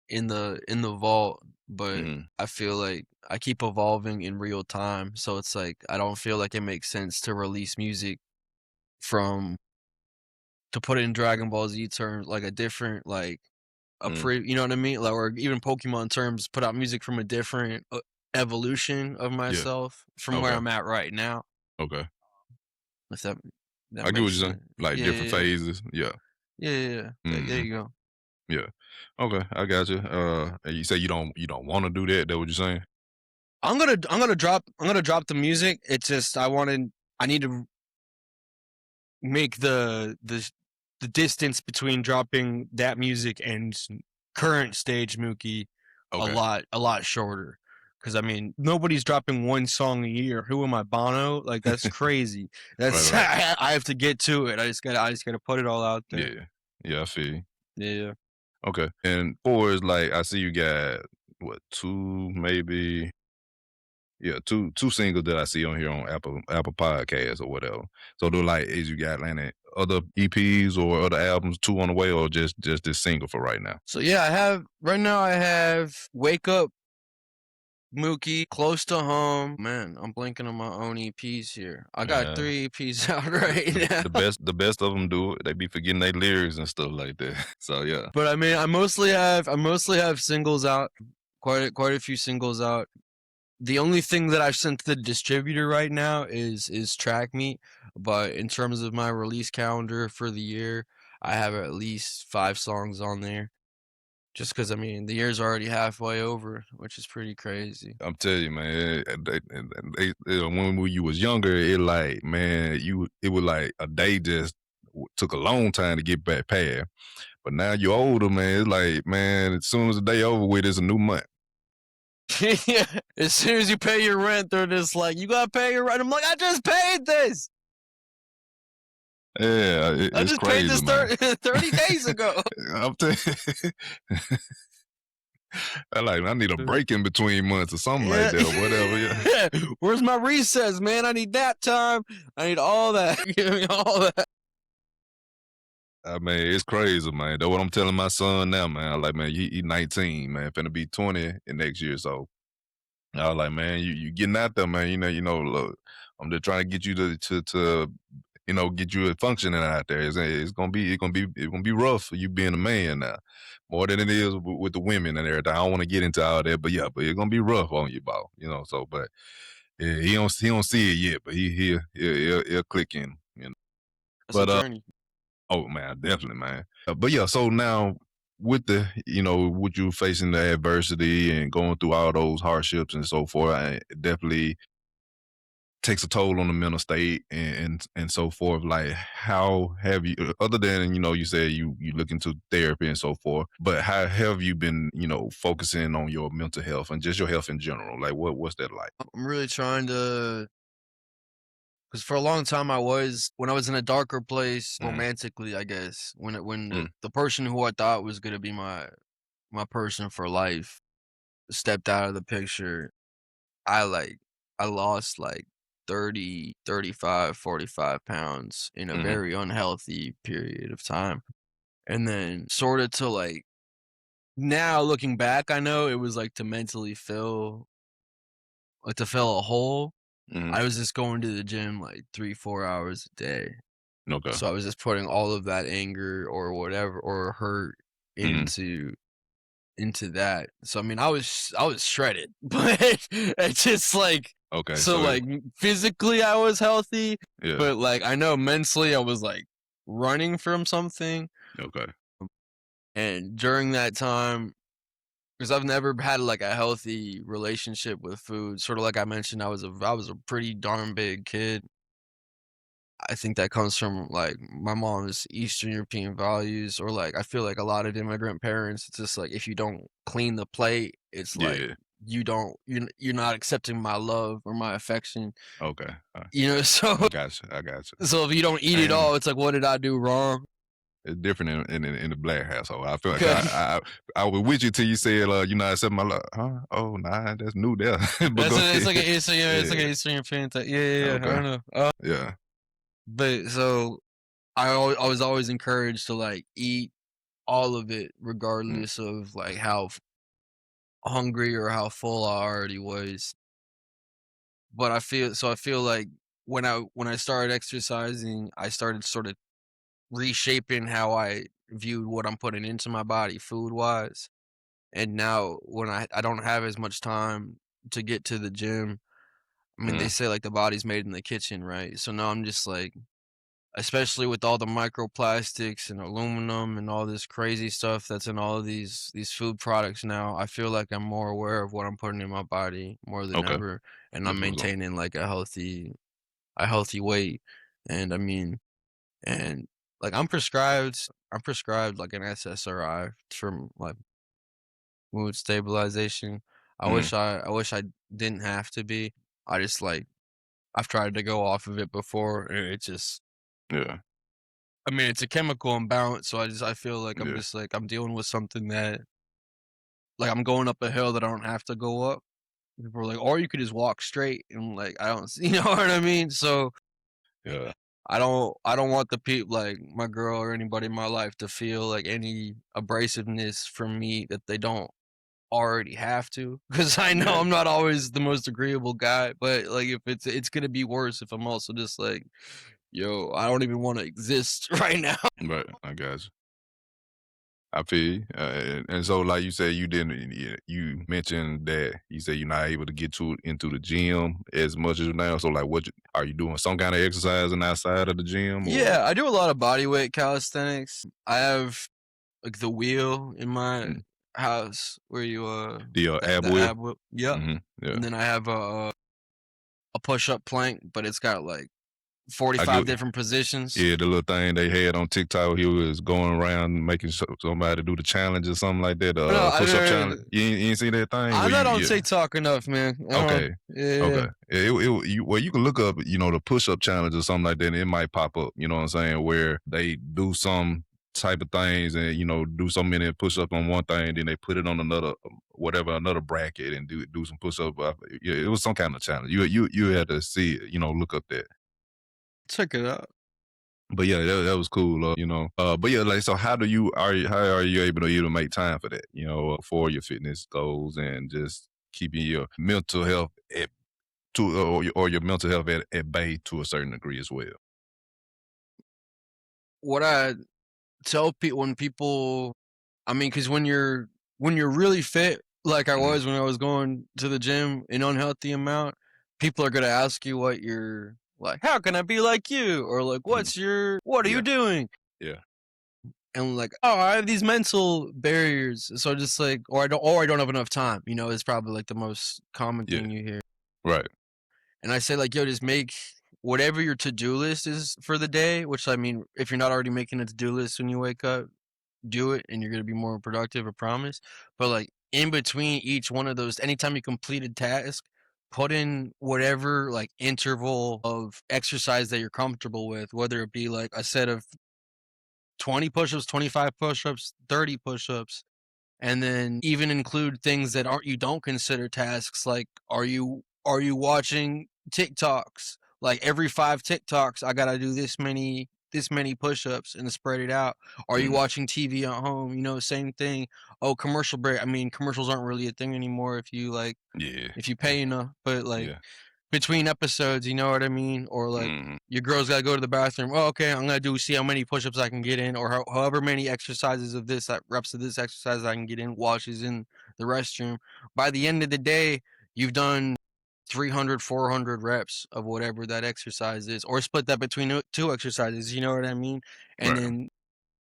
in the vault, but I feel like I keep evolving in real time. So it's like I don't feel like it makes sense to release music to put it in Dragon Ball Z terms, like a different you know what I mean? Like, or even Pokemon terms, put out music from a different evolution of myself from where Okay. I'm at right now. Okay. If that I get what makes you're saying. sense. Like Yeah, different yeah, phases. Yeah. yeah. There you go. Yeah. Okay. I got you. And you say you don't want to do that. That what you're saying? I'm gonna drop the music. It's just I need to make the distance between dropping that music and current stage Mooky Okay. a lot shorter. Because I mean, nobody's dropping one song a year. Who am I, Bono? Like that's crazy. That's Right. I have to get to it. I just gotta put it all out there. Yeah. Yeah, I feel you. Yeah. Okay. And for is like I see you got what, two maybe, yeah, two singles that I see on here on Apple Podcasts or whatever. So do like is you got any other EPs or other albums, two on the way, or just this single for right now? So yeah, I have Wake Up, Mooky, Close to Home. Man, I'm blanking on my own EPs here. I got 3 EPs out right now. The best of them do it. They be forgetting their lyrics and stuff like that. So yeah. But I mean, I mostly have singles out. Quite a few singles out. The only thing that I've sent to the distributor right now is TRACKMEET. But in terms of my release calendar for the year, I have at least 5 songs on there. Just because I mean, the year's already halfway over, which is pretty crazy. I'm telling you, man. When you was younger, it like man, it was like a day just took a long time to get back past. But now you're older, man. It's like man, as soon as the day over with, it's a new month. Yeah, as soon as you pay your rent, they're just like, "You gotta pay your rent." I'm like, "I just paid this. Yeah, I it's just paid crazy, this 30 days ago." I'm telling I need a break in between months or something like that or whatever. Yeah. Where's my recess, man? I need nap time. I need all that. Give me all that. I mean, it's crazy, man. That's what I'm telling my son now, man. I'm like, man, he 19, man, finna be 20 in next year, so I was like, man, you getting out there, man. Look, I'm just trying to get you to get you functioning out there. It's gonna be rough for you being a man now, more than it is with the women and everything. I don't want to get into all that, but yeah, but it's gonna be rough on you, ball. So, but yeah, he don't see it yet, but he'll click in. That's a But journey. oh man, definitely, man. But yeah, so now with with you facing the adversity and going through all those hardships and so forth, it definitely takes a toll on the mental state and so forth. Like, how have you, other than you said you look into therapy and so forth, but how have you been focusing on your mental health and just your health in general? Like, what's that like? I'm really trying to, because for a long time when I was in a darker place Mm, romantically, I guess, when mm, the person who I thought was gonna be my person for life stepped out of the picture, I like I lost like 30, 35, 45 pounds in a mm, very unhealthy period of time. And then sort of to like now looking back, I know it was like to mentally fill a hole. mm. I was just going to the gym like 3, 4 hours a day. Okay. So I was just putting all of that anger or whatever or hurt Mm, into that. So I mean, I was shredded, but it's just like okay. so So like physically I was healthy, yeah. but like I know mentally I was like running from something. Okay. And during that time, because I've never had like a healthy relationship with food, sort of like I mentioned, I was a pretty darn big kid. I think that comes from like my mom's Eastern European values, or like I feel like a lot of immigrant parents, it's just like if you don't clean the plate, it's like Yeah. you're not accepting my love or my affection, Okay. so I got you. I got you. so if you don't eat it Man, all, it's like what did I do wrong? it's different in the black household. I feel like I was with you till you said you're not accepting my love. Huh? Oh nah, that's new there. But That's go a, it's ahead. like a, it's a, yeah, it's like Yeah. an Eastern European thing. Yeah, yeah, yeah. I Okay. don't know. Yeah. But so I was always encouraged to like eat all of it, Mm, regardless of like how hungry or how full I already was. But I feel like when I started exercising, I started sort of reshaping how I viewed what I'm putting into my body food wise. And now when I don't have as much time to get to the gym, I mean they mm, say like the body's made in the kitchen, right? So now I'm just like, especially with all the microplastics and aluminum and all this crazy stuff that's in all of these food products now, I feel like I'm more aware of what I'm putting in my body more than okay. ever, and I'm That's what's up. maintaining like a healthy weight. And I mean, and like I'm prescribed like an SSRI for like mood stabilization. Mm, I wish I didn't have to be. I just like I've tried to go off of it before, and it just, yeah. I mean, it's a chemical imbalance, so I feel like I'm Yeah. just like I'm dealing with something that like I'm going up a hill that I don't have to go up. People are like, or you could just walk straight, and like I don't, you know what I mean? So Yeah. I don't want the people like my girl or anybody in my life to feel like any abrasiveness from me that they don't already have to, because I know Yeah. I'm not always the most agreeable guy, but like if it's gonna be worse if I'm also just like, yo, I don't even want to exist right now. Right. I got you. I feel you. And so, like you said, you didn't. You mentioned that you said you're not able to get into the gym as much as now. So, like, are you doing? Some kind of exercising outside of the gym, or Yeah, I do a lot of body weight calisthenics. I have like the wheel in my mm, house where the ab the wheel? ab whip. Yep. Yeah, And then I have a push up plank, but it's got like I 45 get. different positions. Yeah, the little thing they had on TikTok, he was going around making somebody do the challenge or something like that. No, Push up challenge. You ain't see that thing I'm where not you on yeah. TikTok enough, man. Okay. Yeah. Okay. Well, you can look up, the push up challenge or something like that, and it might pop up, you know what I'm saying, where they do some type of things and, do so many push up on one thing, then they put it on another, whatever, another bracket and do some push up. Yeah, it was some kind of challenge. You had to see it, look up that. Check it out. But yeah, that was cool, but yeah, like, so how are you able to even make time for that, for your fitness goals and just keeping your mental health at or your mental health at bay to a certain degree as well? What I tell people when people, I mean, because when you're really fit, like I Mhm, was when I was going to the gym an unhealthy amount, people are gonna ask you what you're like. How can I be like you? Or like, mhm. what are you Yeah, doing? yeah. And like, oh, I have these mental barriers, so just like, or I don't have enough time. You know, is probably like the most common Yeah, thing you hear. right. And I say like, yo, just make whatever your to do list is for the day. Which I mean, if you're not already making a to do list when you wake up, do it and you're going to be more productive, I promise. But like in between each one of those, anytime you complete a task, put in whatever like interval of exercise that you're comfortable with, whether it be like a set of 20 push-ups, 25 push-ups, 30 push-ups, and then even include things that aren't, you don't consider tasks, like are you watching TikToks? Like every 5 TikToks I gotta do this many push-ups and spread it out. Are you Mhm. watching TV at home? You know, same thing. Oh, commercial break. I mean, commercials aren't really a thing anymore Yeah, if you yeah, pay enough, but like yeah. between episodes, you know what I mean? Or like Mhm, your girl's gotta go to the bathroom. Oh, okay, I'm gonna see how many push-ups I can get in, or however many exercises of this reps of this exercise I can get in while she's in the restroom. By the end of the day, you've done 300, 400 reps of whatever that exercise is, or split that between two exercises. You know what I mean? And right. then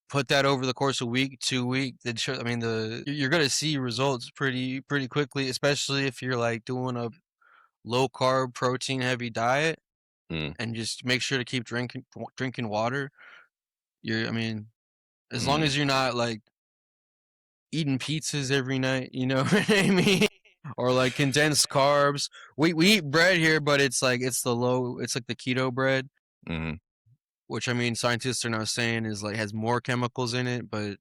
put that over the course of a week, 2 week. Then sure, I mean you're gonna see results pretty quickly, especially if you're like doing a low carb, protein heavy diet, Mm, and just make sure to keep drinking water. I mean, as long mhm. as you're not like eating pizzas every night, you know what I mean? Or like condensed carbs. We eat bread here, but it's like the keto bread, Mhm. which I mean scientists are now saying is like has more chemicals in it, but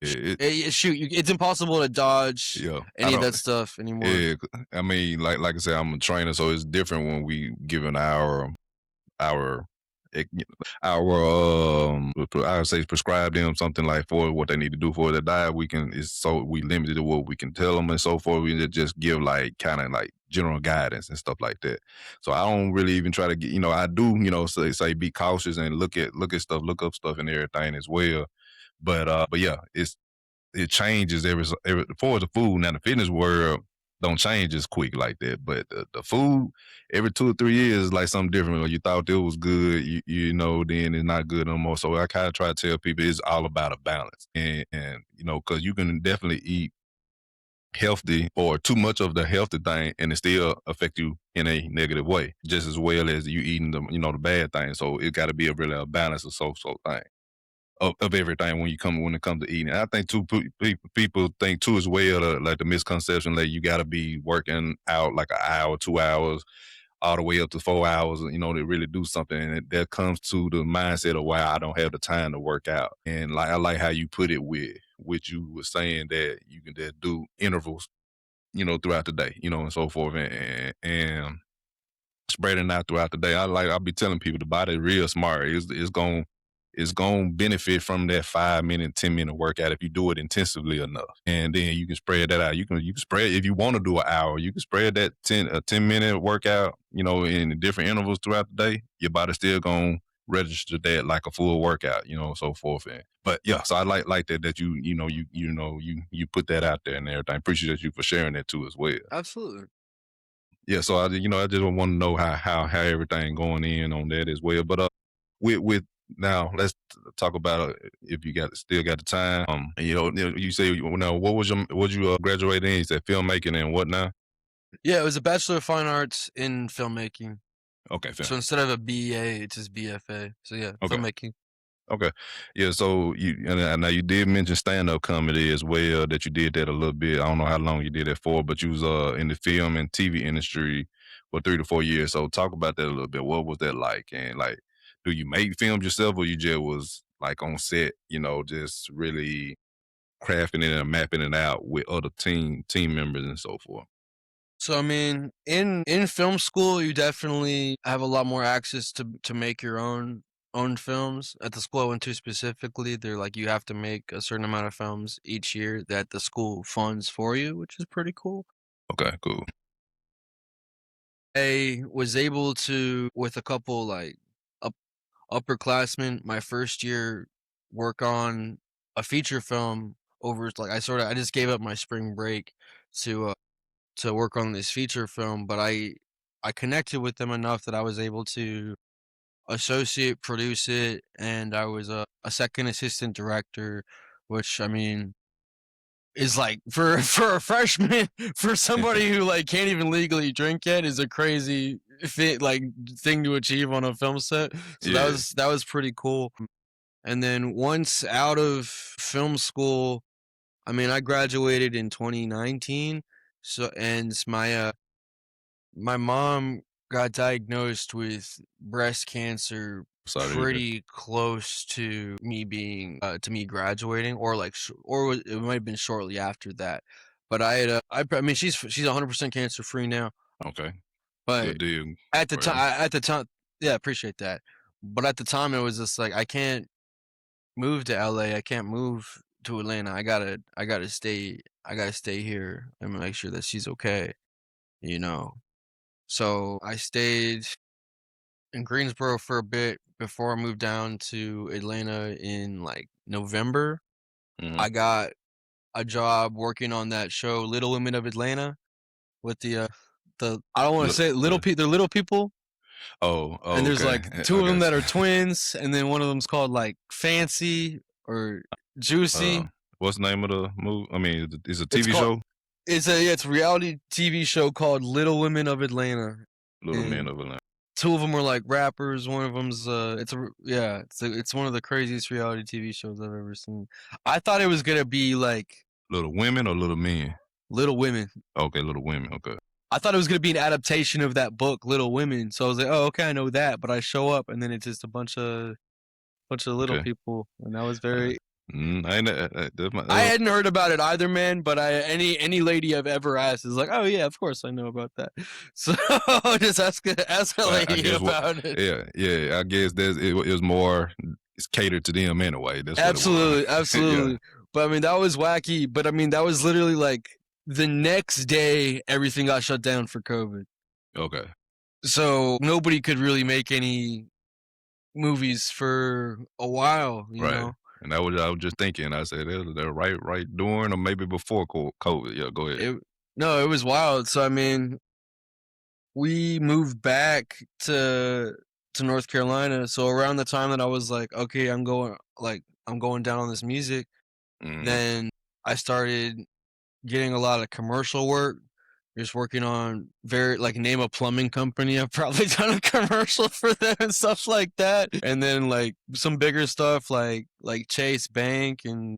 It shoot, it's impossible to dodge yeah, I any of don't that stuff anymore. yeah, I mean, like I said, I'm a trainer, so it's different when we given our ec I would say prescribe them something like for what they need to do for their diet. We limited to what we can tell them and so forth. We just give like kind of like general guidance and stuff like that. So I don't really even try to get, I do, say be cautious and look at stuff, look up stuff and everything as well. But yeah, it changes every for the food. Now the fitness world don't change as quick like that, but the food every 2 or 3 years is like something different. When you thought it was good, then it's not good no more. So I kind of try to tell people it's all about a balance, and because you can definitely eat healthy or too much of the healthy thing and it still affect you in a negative way, just as well as you eating the bad thing. So it got to be a balance of so thing of everything when it comes to eating. And I think too people think too as well like the misconception like you got to be working out like an hour, 2 hours, all the way up to 4 hours, to really do something. And that comes to the mindset of why I don't have the time to work out. And like I like how you put it with which you were saying that you can just do intervals, throughout the day, and so forth, and spreading out throughout the day. I'll be telling people the body real smart. It's going to benefit from that 5 minute, 10 minute workout if you do it intensively enough. And then you can spread that out. You can spread if you want to do an hour, you can spread that 10 minute workout, in different intervals throughout the day. Your body's still gonna register that like a full workout, so forth. But yeah, so I like that you put that out there and everything. Appreciate you for sharing that too as well. Absolutely. Yeah, so I just want to know how everything going in on that as well. But with now let's talk about if you still got the time. You say now what you graduate in? You said filmmaking and what now? Yeah, it was a Bachelor of Fine Arts in filmmaking. Okay, fair. So instead of a BA, it's just BFA. So yeah, Okay. filmmaking. Okay. Yeah, so now you did mention stand up comedy as well, that you did that a little bit. I don't know how long you did that for, but you was in the film and TV industry for 3 to 4 years. So talk about that a little bit. What was that like? And like, do you make films yourself or you just was like on set, just really crafting it and mapping it out with other team members and so forth? So I mean, in film school, you definitely have a lot more access to make your own. own films. At the school I went to specifically, they're like you have to make a certain amount of films each year that the school funds for you, which is pretty cool. Okay, cool. I was able to, with a couple like up, upperclassmen, my first year, work on a feature film over like I just gave up my spring break to work on this feature film, but I connected with them enough that I was able to associate produce it, and I was a second assistant director, which I mean is like for a freshman, for somebody who like can't even legally drink yet, is a crazy thing to achieve on a film set. So Yeah. that was pretty cool. And then once out of film school, I mean I graduated in 2019. So and my mom got diagnosed with breast cancer Sorry to hear that. pretty close to me being to me graduating, or like it might have been shortly after that. But I mean she's 100% cancer free now. Okay. But Good deal. Well, at the time, yeah, appreciate that. But at the time, it was just like I can't move to LA. I can't move to Atlanta. I gotta stay here and make sure that she's okay. You know. So I stayed in Greensboro for a bit before I moved down to Atlanta in like November. mhm. I got a job working on that show, Little Women of Atlanta, with the I don't want to Look, say they're little people, and there's okay. like two I of them guess. that are twins, and then one of them's called like Fancy or Uh, Juicy. what's the name of the movie? I mean, it's a It's TV called show. it's a reality TV show called Little Women of Atlanta, Little Men and of Atlanta. two of them were like rappers. One of them's it's one of the craziest reality TV shows I've ever seen. I thought it was gonna be like Little Women or Little Men? Little Women. Okay, Little Women. Okay. I thought it was gonna be an adaptation of that book, Little Women. So I was like, oh, okay, I know that. But I show up, and then it's just a bunch of little Okay. people, and that was Uh, very. I ain't that's my, I hadn't heard about it either, man. But any lady I've ever asked is like, oh yeah, of course I know about that. So just ask a well, I lady guess what? about it. Yeah. I guess it was more. It's catered to them anyway. That's what it was. Absolutely, Yeah. absolutely. But I mean, that was wacky. But I mean, that was literally like the next day, everything got shut down for COVID. Okay. So nobody could really make any movies for a while, you Right. know? And that was I was just thinking. I said they're right during or maybe before COVID. Yeah. Go ahead. It, no, it was wild. So I mean, we moved back to North Carolina. So around the time that I was okay, I'm going down on this music, Hmm. then I started getting a lot of commercial work. Just working on name a plumbing company. I've probably done a commercial for them and stuff like that. And then like some bigger stuff like Chase Bank and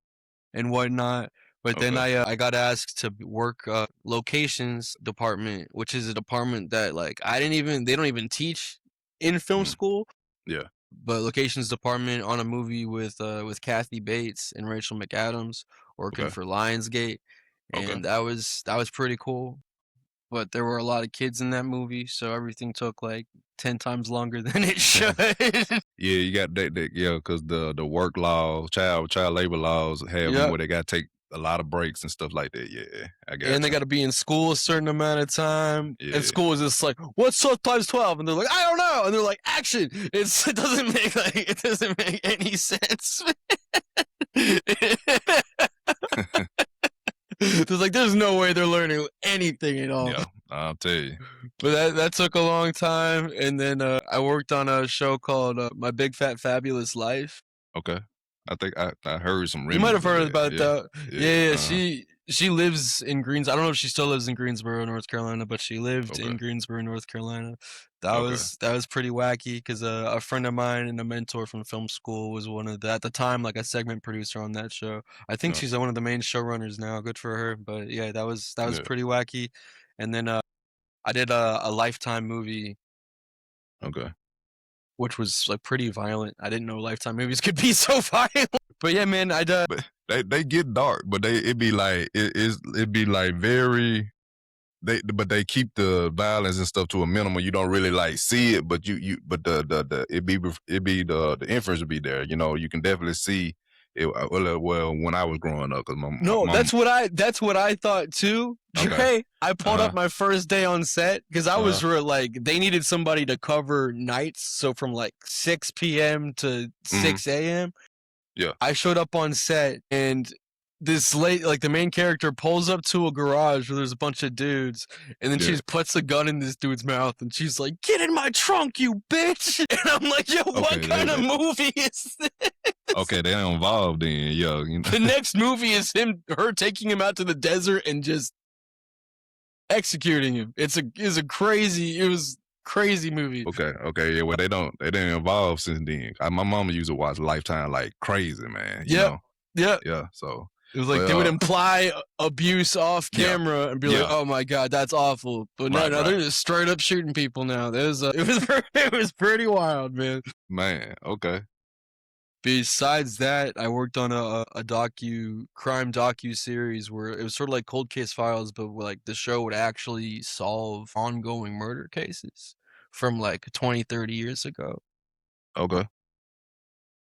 whatnot. But then Okay. I got asked to work locations department, which is a department that like they don't even teach in film Mm. school. Yeah. But locations department on a movie with Kathy Bates and Rachel McAdams working Okay. for Lionsgate, Okay. and that was pretty cool. But there were a lot of kids in that movie, so everything took like 10 times longer than it should. Yeah, you got that yeah, because the work laws, child labor laws have them Yep. where they got to take a lot of breaks and stuff like that. Yeah, I And got they you. got to be in school a certain amount of time. And Yeah, school is just like, what's so times 12? And they're like, I don't know. And they're like, action. It doesn't make any sense. There's no way they're learning anything at all. yeah. I'll tell you. But that took a long time. And then I worked on a show called My Big Fat Fabulous Life. Okay, I think I heard some You might have remnants of heard that. about Yeah, that. yeah. Yeah, she lives in Greens. I don't know if she still lives in Greensboro, North Carolina, but she lived Okay, in Greensboro, North Carolina. okay. That was pretty wacky because a friend of mine and a mentor from film school was one of the at the time like a segment producer on that show. I think Yeah, she's one of the main showrunners now. Good for her. But yeah, that was yeah. pretty wacky. And then I did a Lifetime movie Okay. which was like pretty violent. I didn't know Lifetime movies could be so violent. But yeah, man, But they get dark, but it be like it be like very they keep the violence and stuff to a minimum. You don't really like see it, but but the the inference would be there. You know, you can definitely see it. Well, when I was growing up, because my No, mom. that's what I thought too. Okay. Dre, I pulled Uh-huh. up my first day on set because I was like, they needed somebody to cover nights, so from like 6 p.m. to 6 a.m. Yeah. I showed up on set, and this like the main character pulls up to a garage where there's a bunch of dudes, and then she just puts a gun in this dude's mouth, and she's like, "Get in my trunk, you bitch!" And I'm like, "Yo, what kind of movie is this?" Okay, they're involved in, yeah. You know. The next movie is her taking him out to the desert and just executing him. It was crazy movie. Okay, yeah. Well, they didn't evolve since then. My mama used to watch Lifetime like crazy, man. You know? Yeah. So it was like they would imply abuse off camera and be like, "Oh my god, that's awful." But no, they're just straight up shooting people now. It was pretty wild, man. Man, okay. Besides that, I worked on a crime docu series where it was sort of like Cold Case Files, but like the show would actually solve ongoing murder cases from like 20, 30 years ago. Okay.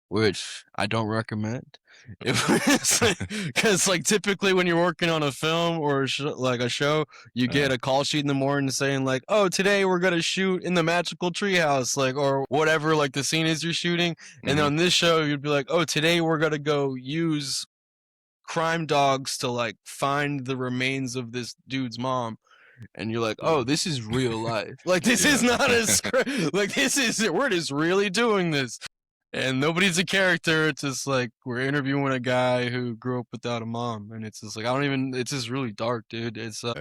Which I don't recommend. Because like typically when you're working on a film or like a show, you get a call sheet in the morning saying like, "Oh, today we're gonna shoot in the magical treehouse," like, or whatever like the scene is you're shooting. And on this show, you'd be like, "Oh, today we're gonna go use crime dogs to like find the remains of this dude's mom." And you're like, "Oh, this is real life. Like this is not a script. Like we're just really doing this." And nobody's a character. It's just like we're interviewing a guy who grew up without a mom, and it's just like it's just really dark, dude. It's a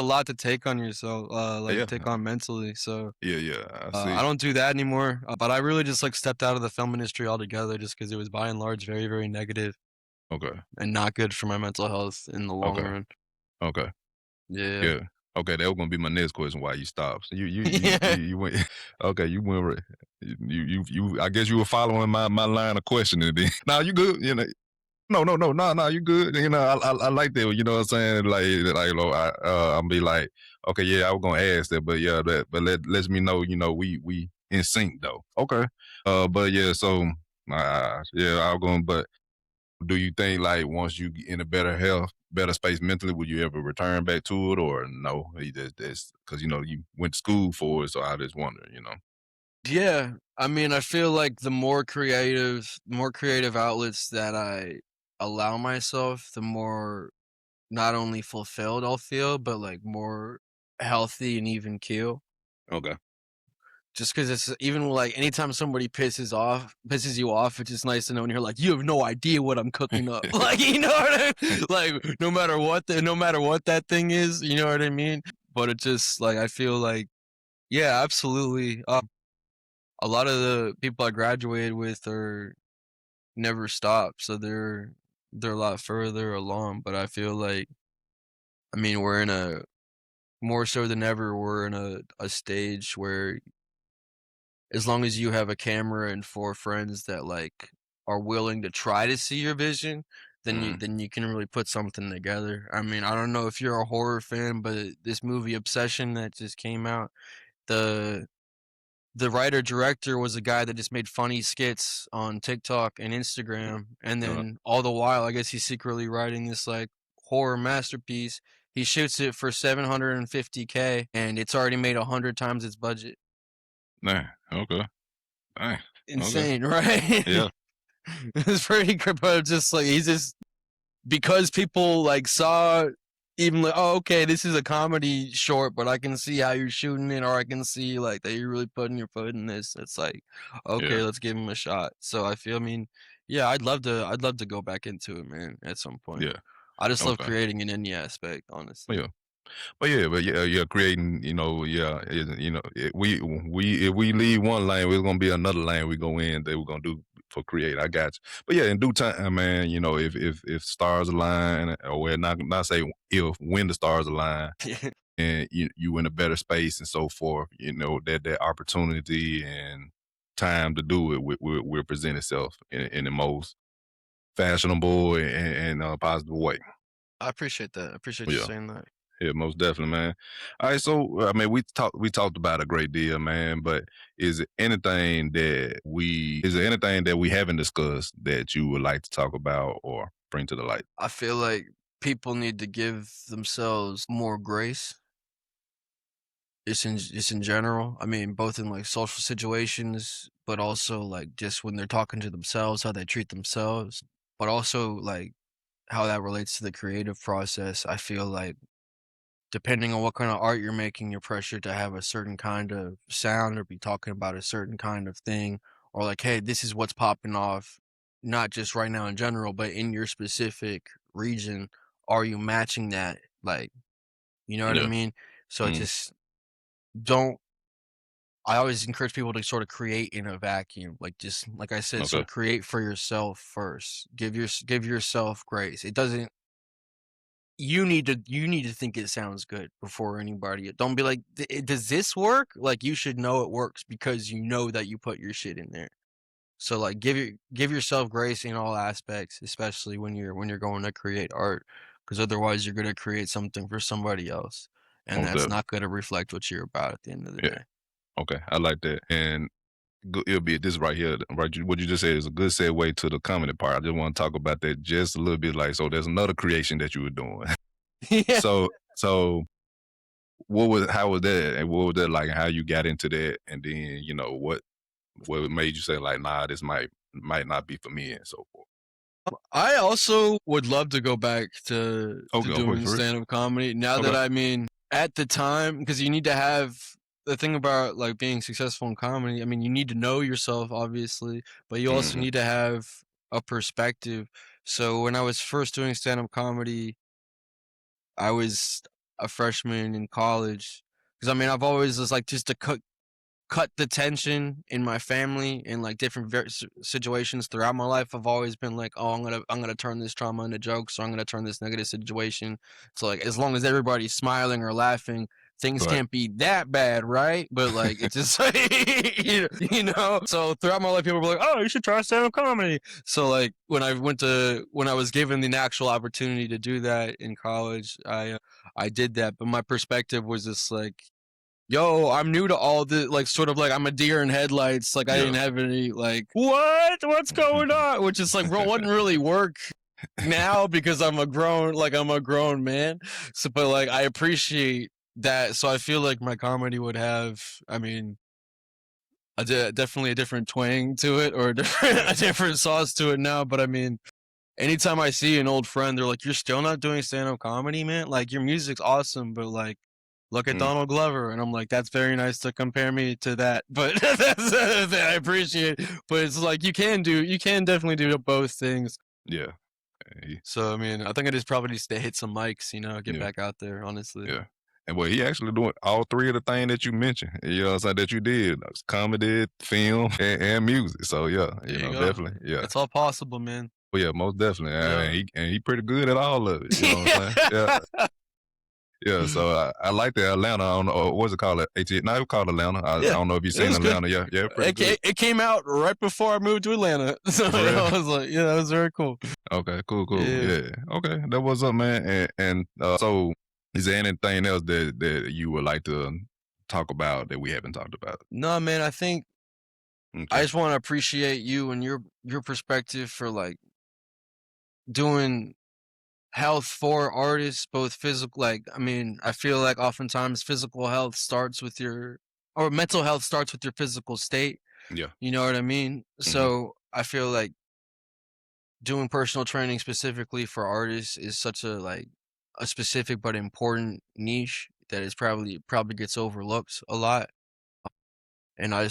lot to take on yourself, take on mentally. So I don't do that anymore. But I really just like stepped out of the film industry altogether, just because it was by and large very, very negative. Okay. And not good for my mental health in the long run. Okay. Yeah. Okay, that was gonna be my next question. Why you stopped? So you went. Okay, you went. You. I guess you were following my line of questioning. Then. Now you good. You know. No. You good. You know. I like that. You know what I'm saying? Like you know. I'll be like, okay, yeah, I was gonna ask that, but yeah, but let me know. You know, we in sync though. Okay. But yeah, so yeah, I'll go. But do you think like once you get in a better space mentally, would you ever return back to it, or no? That's because you know you went to school for it, so I just wonder, you know. Yeah, I mean, I feel like the more creative outlets that I allow myself, the more not only fulfilled I'll feel, but like more healthy and even keel. Okay. Just because it's even like anytime somebody pisses you off, it's just nice to know when you're like, you have no idea what I'm cooking up. Like, you know what I mean? Like, no matter what that thing is, you know what I mean? But it just like, I feel like, yeah, absolutely. A lot of the people I graduated with are never stopped, so they're a lot further along. But I feel like, I mean, more so than ever, we're in a stage where as long as you have a camera and 4 friends that like are willing to try to see your vision, then you can really put something together. I mean, I don't know if you're a horror fan, but this movie Obsession that just came out, the writer director was a guy that just made funny skits on TikTok and Instagram, and then all the while, I guess he's secretly writing this like horror masterpiece. He shoots it for $750K, and it's already made 100 times its budget. Nah, okay. Dang. Insane, right? Yeah. It's pretty good, but just like he's just because people like saw even like, oh, okay, this is a comedy short, but I can see how you're shooting it, or I can see like that you're really putting your foot in this. It's like, okay, let's give him a shot. So I mean, yeah, I'd love to go back into it, man, at some point. Yeah. I just love creating in any aspect, honestly. Yeah. But yeah, creating, you know, you know, if we leave one lane, we're gonna be another lane we go in that we're gonna do for create. I got you. But yeah, in due time, man, you know, if stars align, or well, not say if when the stars align, and you in a better space and so forth, you know, that opportunity and time to do it will present itself in the most fashionable and positive way. I appreciate that. I appreciate you saying that. Yeah, most definitely, man. All right, so I mean, we talked about a great deal, man. But is there anything that we haven't discussed that you would like to talk about or bring to the light? I feel like people need to give themselves more grace. Just in general. I mean, both in like social situations, but also like just when they're talking to themselves, how they treat themselves, but also like how that relates to the creative process. I feel like depending on what kind of art you're making, you're pressured to have a certain kind of sound or be talking about a certain kind of thing, or like, hey, this is what's popping off, not just right now in general, but in your specific region. Are you matching that? Like, you know what I Yeah. mean? So Mm, just don't I always encourage people to sort of create in a vacuum. Like just like I said, sort okay. of create for yourself first. Give yourself grace. It doesn't you need to think it sounds good before anybody. Don't be like, Does this work?" Like you should know it works because you know that you put your shit in there. So like give yourself grace in all aspects, especially when you're going to create art, because otherwise you're going to create something for somebody else, and Most that's definitely. not going to reflect what you're about at the end of the Yeah. day. Okay. I like that. And it'll be this right here, right? What you just said is a good segue to the comedy part. I just want to talk about that just a little bit. Like, so there's another creation that you were doing. Yeah. So how was that, and what was that like, and how you got into that, and then what made you say like, nah, this might not be for me, and so forth. I also would love to go back to Okay, okay, doing for real. stand-up comedy now that Okay. I mean, at the time, because you need to have the thing about, like, being successful in comedy, I mean, you need to know yourself, obviously, but you also Hmm. need to have a perspective. So when I was first doing stand-up comedy, I was a freshman in college. Because I mean, I've always just, like, just to cut the tension in my family in like different situations throughout my life. I've always been like, oh, I'm gonna turn this trauma into jokes, or I'm gonna turn this negative situation. So like, as long as everybody's smiling or laughing, things Right. can't be that bad, right? But like, it's just like, you know. So throughout my life, people were like, oh, you should try stand-up comedy. So like, when I was given the actual opportunity to do that in college, I did that. But my perspective was just like, yo, I'm new to all the like sort of like I'm a deer in headlights. Like I Yeah. didn't have any like what's going on? Which is like bro wouldn't really work now because I'm a grown man. So but like I appreciate that. So I feel like my comedy would have, I mean, definitely a different twang to it, or a different Yeah. a different sauce to it now. But I mean, anytime I see an old friend, they're like, "You're still not doing stand-up comedy, man? Like your music's awesome, but like look at Mm, Donald Glover." And I'm like, "That's very nice to compare me to that." But that's I appreciate. But it's like you can definitely do both things. yeah. He- So I mean, I think I just probably needs to hit some mics, get yeah. back out there, honestly. Yeah. And well, he actually doing all three of the things that you mentioned. You know what I'm saying, that you did. Comedy, film, and music. So yeah, There you go. definitely. Yeah. It's all possible, man. Well, yeah, most definitely. Yeah. And he pretty good at all of it. You know what I'm saying? Yeah. Yeah, so I like the Atlanta. I don't know, what's it called? No, it called Atlanta. I Yeah, don't know if you've it seen was good. Atlanta. Yeah, yeah, pretty good. It came out right before I moved to Atlanta, so For real? I was like, yeah, that was very cool. Okay, cool, cool. Yeah. Yeah. Okay, that was up, man. And so, is there anything else that you would like to talk about that we haven't talked about? No, man, I think I Okay. just want to appreciate you and your perspective for like doing health for artists, both physical. Like, I mean, I feel like oftentimes physical health starts with your, or mental health starts with your physical state. Yeah. You know what I mean? Hmm. So I feel like doing personal training specifically for artists is such a like a specific but important niche that is probably gets overlooked a lot. And I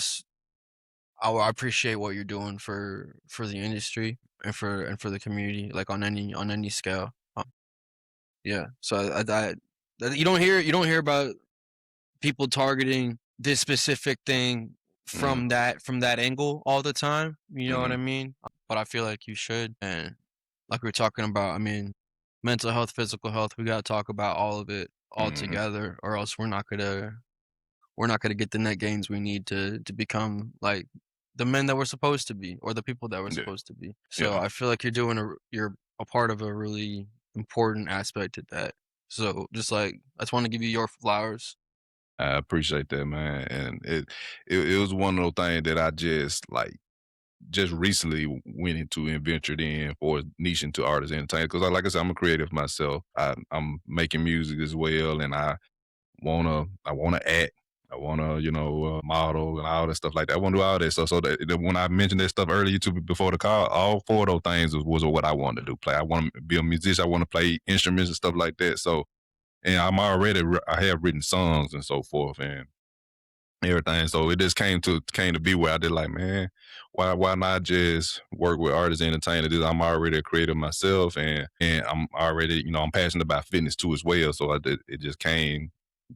appreciate what you're doing for the industry and for the community, like on any scale. Yeah. So you don't hear about people targeting this specific thing Hmm. from that angle all the time. You know what Hmm. I mean? But I feel like you should. And like we are talking about, I mean, mental health, physical health, we gotta talk about all of it all Hmm. together, or else we're not gonna get the net gains we need to become like the men that we're supposed to be, or the people that we're Yeah. supposed to be. So Yeah. I feel like you're a part of a really important aspect of that. So just like I just want to give you your flowers. I appreciate that, man. And it was one of those things that I just recently went into and ventured in for niche into artist entertainment. Because like I said, I'm a creative myself. I'm making music as well, and I wanna act. I wanna, model and all that stuff like that. I wanna do all that stuff. So that when I mentioned that stuff earlier to before the call, all four of those things was what I wanted to do. Play. I want to be a musician. I want to play instruments and stuff like that. So, and I have written songs and so forth and everything. So it just came to be where I did like, man, why not just work with artists and entertainers? I'm already a creator myself, and I'm already, I'm passionate about fitness too as well. So it just came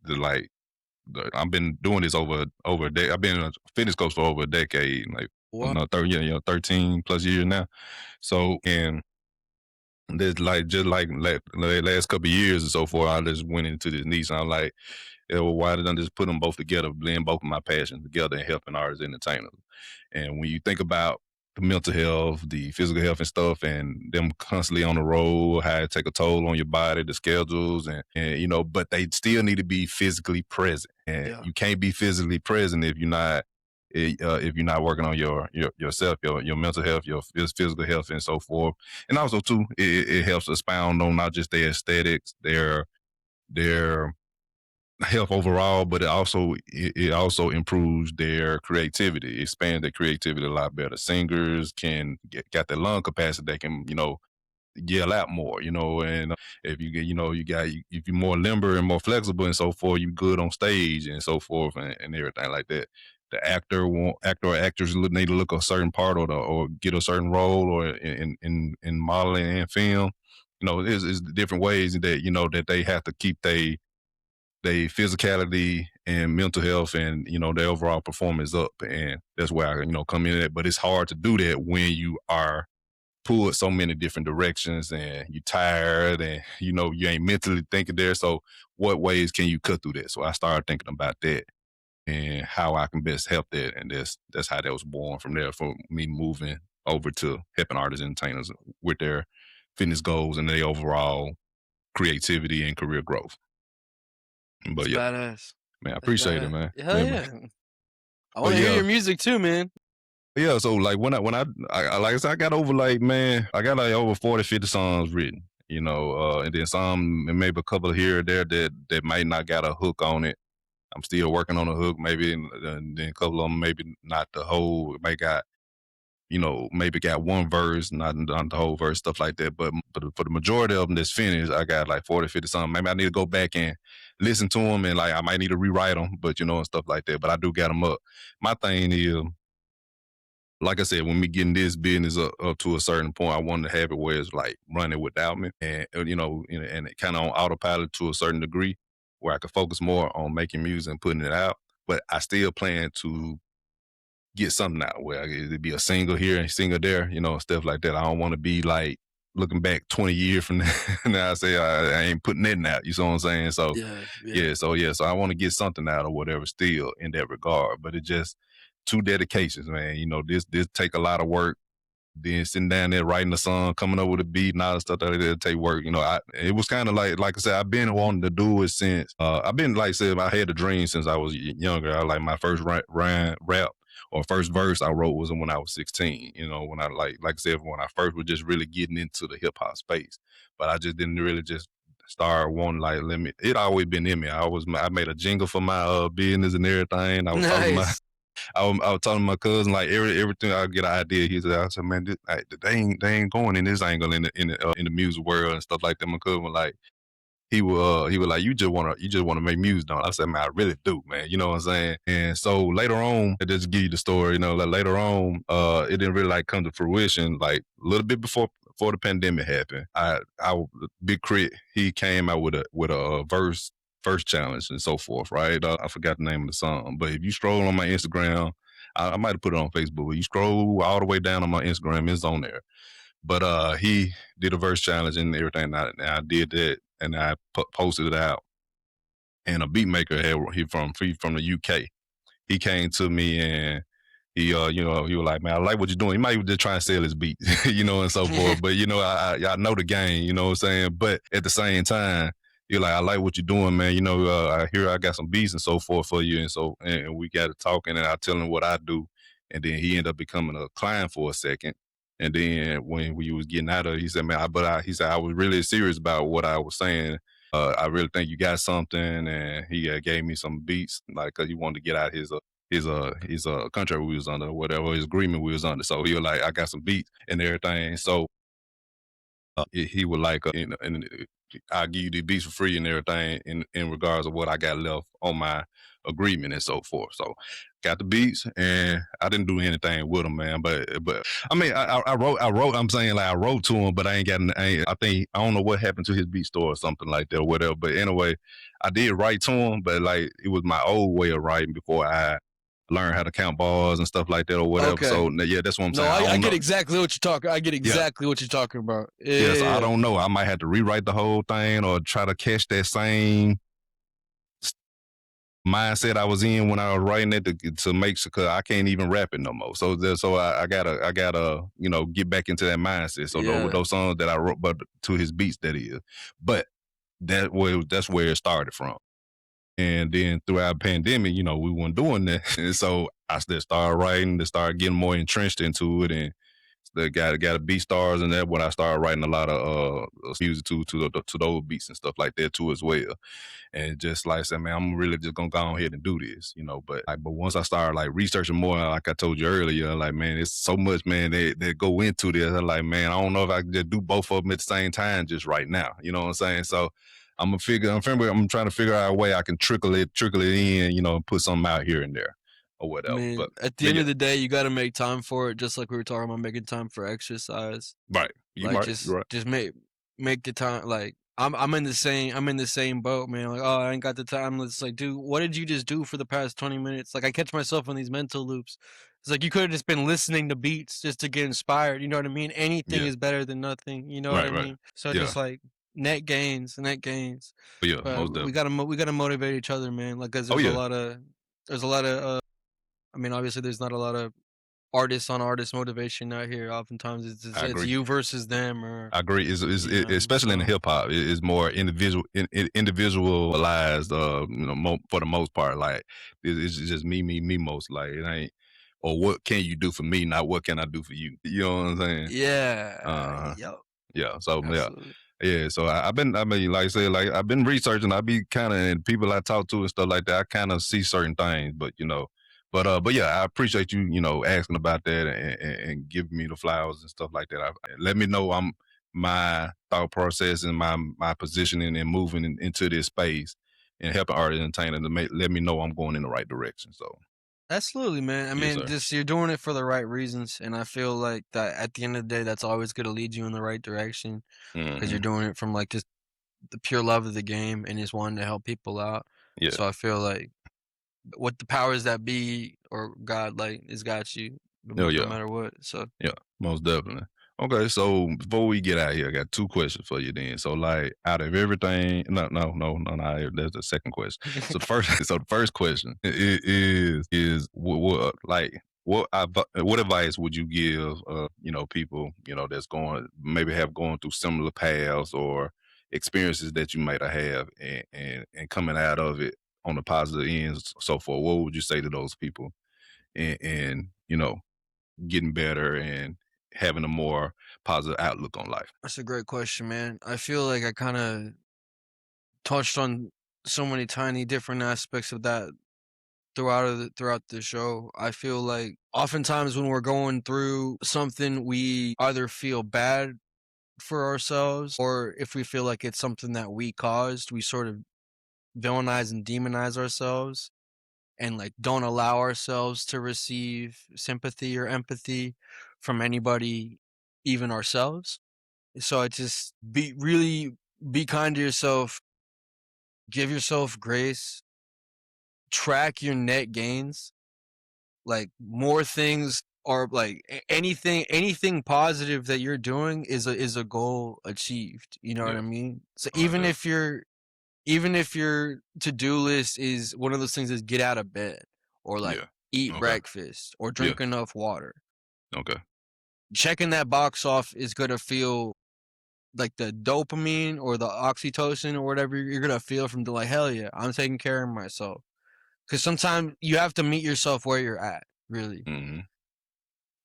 to like I've been doing this over a day. I've been a fitness coach for over a decade, like What? 13 plus years now. So and there's like just like the last couple of years or so forth, I just went into this niche. And I'm like, yeah, well, why did I just put them both together, blend both of my passions together, and helping artists and entertainers? And when you think about the mental health, the physical health and stuff, and them constantly on the road, how it take a toll on your body, the schedules, and but they still need to be physically present. And Yeah. you can't be physically present if you're not working on yourself, your mental health, your physical health, and so forth. And also too, it helps expound on not just their aesthetics, their health overall, but it also improves their creativity, expands their creativity a lot better. Singers got their lung capacity; they can yell out more, and if you get, if you're more limber and more flexible and so forth, you good on stage and so forth and everything like that. The actor or actors need to look a certain part or get a certain role or in modeling and film. It's different ways that that they have to keep they physicality and mental health and their overall performance up, and that's where I come in at. But it's hard to do that when you are pulled so many different directions and you're tired and you ain't mentally thinking there. So what ways can you cut through that? So I started thinking about that and how I can best help that, and that's how that was born from there for me moving over to helping artists and entertainers with their fitness goals and their overall creativity and career growth. But That's yeah, badass. man, I That's appreciate it, badass. man. Hell Yeah, man. yeah. I But want to hear yeah, your music too, man. yeah. So like when I like I said, I got over like, man, I got like over 40, 50 songs written, and then some and maybe a couple here or there that might not got a hook on it. I'm still working on a hook, maybe, and then a couple of them maybe not the whole. May got maybe got one verse, not the whole verse, stuff like that. But for the majority of them that's finished, I got like 40, 50 something. Maybe I need to go back and listen to them, and like I might need to rewrite them, but and stuff like that. But I do got them up. My thing is, like I said, when me getting this business up to a certain point, I wanted to have it where it's like running without me, and and it kind of on autopilot to a certain degree, where I could focus more on making music and putting it out. But I still plan to get something out where it'd be a single here and single there, stuff like that. I don't want to be like looking back 20 years from now, now I say I ain't putting nothing out. You see what I'm saying? So Yeah, yeah. so I want to get something out or whatever still in that regard. But it just two dedications, man. This take a lot of work. Then sitting down there writing a song, coming up with a beat and all that stuff that take work. It was kind of like I said, I've been wanting to do it since I've been like I said, I had a dream since I was younger. I like my first rap or first verse I wrote was when I was 16. When I like I said, when I first was just really getting into the hip hop space, but I just didn't really just start wanting like let me. It always been in me. I made a jingle for my business and everything. I was talking to my Nice. I was telling my cousin like everything I get an idea. He said, I said, man, they ain't going in this angle in the music world and stuff like that. My cousin was like, he was like, you just wanna make music, don't? I said, man, I really do, man. You know what I'm saying? And so later on, to just give you the story, like later on, it didn't really like come to fruition. Like a little bit before the pandemic happened, Big Crit, he came out with a verse first challenge and so forth, right? I forgot the name of the song, but if you scroll on my Instagram, I might have put it on Facebook. But you scroll all the way down on my Instagram, it's on there. But he did a verse challenge and everything. And I did that, and I posted it out. And a beat maker he from the UK. He came to me and he was like, man, I like what you're doing. He might even just try and sell his beat, and so forth. But I know the game, you know what I'm saying. But at the same time, You're like, I like what you're doing, man. I hear I got some beats and so forth for you, and we got to talking, and I tell him what I do, and then he ended up becoming a client for a second, and then when we was getting out of it, he said, man, he said I was really serious about what I was saying. I really think you got something, and he gave me some beats, like, cause he wanted to get out his contract we was under, whatever his agreement we was under. So he was like, I got some beats and everything. So he would like, and I'll give you the beats for free and everything in regards of what I got left on my agreement and so forth. So got the beats, and I didn't do anything with them, man. But I mean, I wrote. I'm saying like I wrote to him, but I ain't got. I think I don't know what happened to his beat store or something like that or whatever. But anyway, I did write to him, but like it was my old way of writing before I learned how to count bars and stuff like that or whatever. Okay. So yeah, that's what I'm No, saying. I I don't get know. exactly what you're talking. I get Yeah. exactly what you're talking about. Yeah, so I Yeah. don't know. I might have to rewrite the whole thing or try to catch that same mindset I was in when I was writing it to make sure, cause I can't even rap it no more. So I gotta get back into that mindset. So Yeah. those songs that I wrote, but to his beats that is, but that's where it started from. And then throughout the pandemic, we weren't doing that, and so I just started writing, to start getting more entrenched into it, and they got to beat stars, and that when I started writing a lot of music to those beats and stuff like that too as well. And just like I said, man, I'm really just gonna go ahead and do this. But once I started like researching more, like I told you earlier, like man, it's so much, man, that go into this. I'm like, man, I don't know if I can just do both of them at the same time just right now. You know what I'm saying? So I'm trying to figure out a way I can trickle it in, and put something out here and there or I whatever. mean, at the But end yeah, of the day, you got to make time for it, just like we were talking about making time for exercise. right. You Like right. You're right. just make the time. Like I'm in the same boat, man. Like, oh, I ain't got the time. It's like, dude, what did you just do for the past 20 minutes? Like, I catch myself in these mental loops. It's like you could have just been listening to beats just to get inspired. You know what I mean? Anything Yeah. is better than nothing. You know what I Right. Right. mean? So Yeah. just like net gains, net gains. But yeah. But Most definitely. we gotta motivate each other, man. Like, cause Oh yeah. there's a lot of I mean, obviously, there's not a lot of artist on artist motivation out here. Oftentimes, I it's agree. you versus them, or I agree. Especially in the so hip hop, it's more individualized. For the most part, like it's just me most. Like it ain't, or what can you do for me, not what can I do for you. You know what I'm saying? yeah, Uh, yep, yeah. So yeah, absolutely. yeah. So I mean, like I said, like I've been researching. I be kind of, and people I talk to and stuff like that. I kind of see certain things, but yeah, I appreciate you, asking about that and giving me the flowers and stuff like that. Let me know my thought process and my positioning and moving into this space and helping art entertainers to let me know I'm going in the right direction. So Absolutely, man. I yes, mean, sir. just you're doing it for the right reasons, and I feel like that at the end of the day, that's always going to lead you in the right direction because you're Hmm. doing it from like just the pure love of the game and just wanting to help people out. Yeah. So I feel like what the powers that be or God like has got you Oh no yeah. matter what. So Yeah, most definitely. Okay, so before we get out here, I got two questions for you then. So like out of everything, no, that's the second question. So the first so the first question is what advice would you give people, that's going through similar paths or experiences that you might have and coming out of it on the positive ends so forth. What would you say to those people? And getting better and having a more positive outlook on life. that's a great question, man. I feel like I kind of touched on so many tiny different aspects of that throughout the show. I feel like oftentimes when we're going through something, we either feel bad for ourselves, or if we feel like it's something that we caused, we sort of villainize and demonize ourselves and like don't allow ourselves to receive sympathy or empathy from anybody, even ourselves. So I just be kind to yourself, give yourself grace, track your net gains. Like more things are like anything positive that you're doing is a goal achieved. You know what Yeah, I mean? So I do. even if your to-do list is one of those things is get out of bed or like Yeah. eat Okay. breakfast or Yeah. drink enough water. Okay. Checking that box off is gonna feel like the dopamine or the oxytocin or whatever you're gonna feel from the like, hell yeah, I'm taking care of myself. Because sometimes you have to meet yourself where you're at, really, Mm-hmm.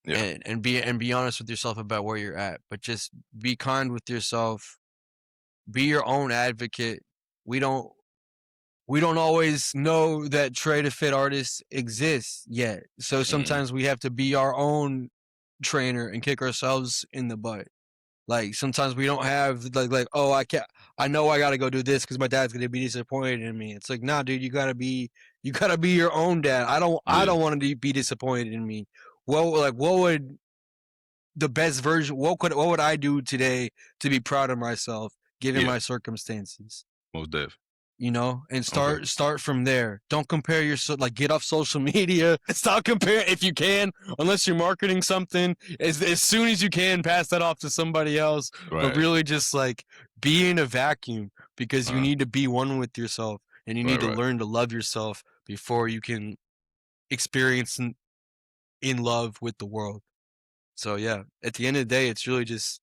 Yeah. and be honest with yourself about where you're at. But just be kind with yourself. Be your own advocate. We don't always know that Trea Da Fit Artists exists yet. So sometimes we have to be our own trainer and kick ourselves in the butt. Like sometimes we don't have like oh I know I gotta go do this because my dad's gonna be disappointed in me. It's like nah, dude, you gotta be your own dad. I Yeah. don't want to be disappointed in me. Well, like what would the best version? What would I do today to be proud of myself given Yeah. my circumstances? Most definitely. You know, and Okay. start from there. Don't compare yourself. Like get off social media. Stop comparing if you can, unless you're marketing something. As soon as you can, pass that off to somebody else. But Right. really, just like be in a vacuum because you need to be one with yourself, and you need to Right. learn to love yourself before you can experience in love with the world. So yeah, at the end of the day, it's really just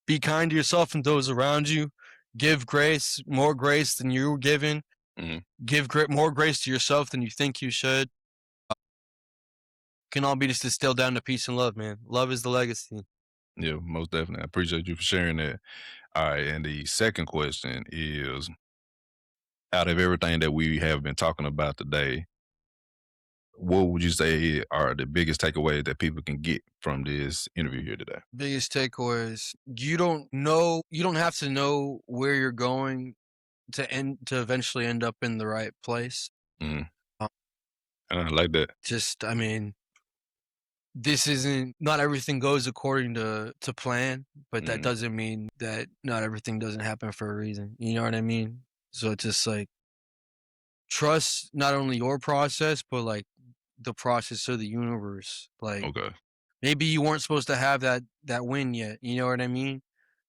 be kind to yourself and those around you. Give grace, more grace than you were given. Mm-hmm. Give more grace to yourself than you think you should. Can all be just distilled down to peace and love, man. Love is the legacy. Yeah, most definitely. I appreciate you for sharing that. All right, and the second question is, out of everything that we have been talking about today, what would you say are the biggest takeaways that people can get from this interview here today? Biggest takeaways. You don't have to know where you're going to eventually end up in the right place. Mm. Um, I like that. just I mean, this isn't not everything goes according to plan, but that doesn't mean that not everything doesn't happen for a reason. You know what I mean? So it's just like trust not only your process, but like the process of the universe. Like Okay. maybe you weren't supposed to have that win yet. You know what I mean?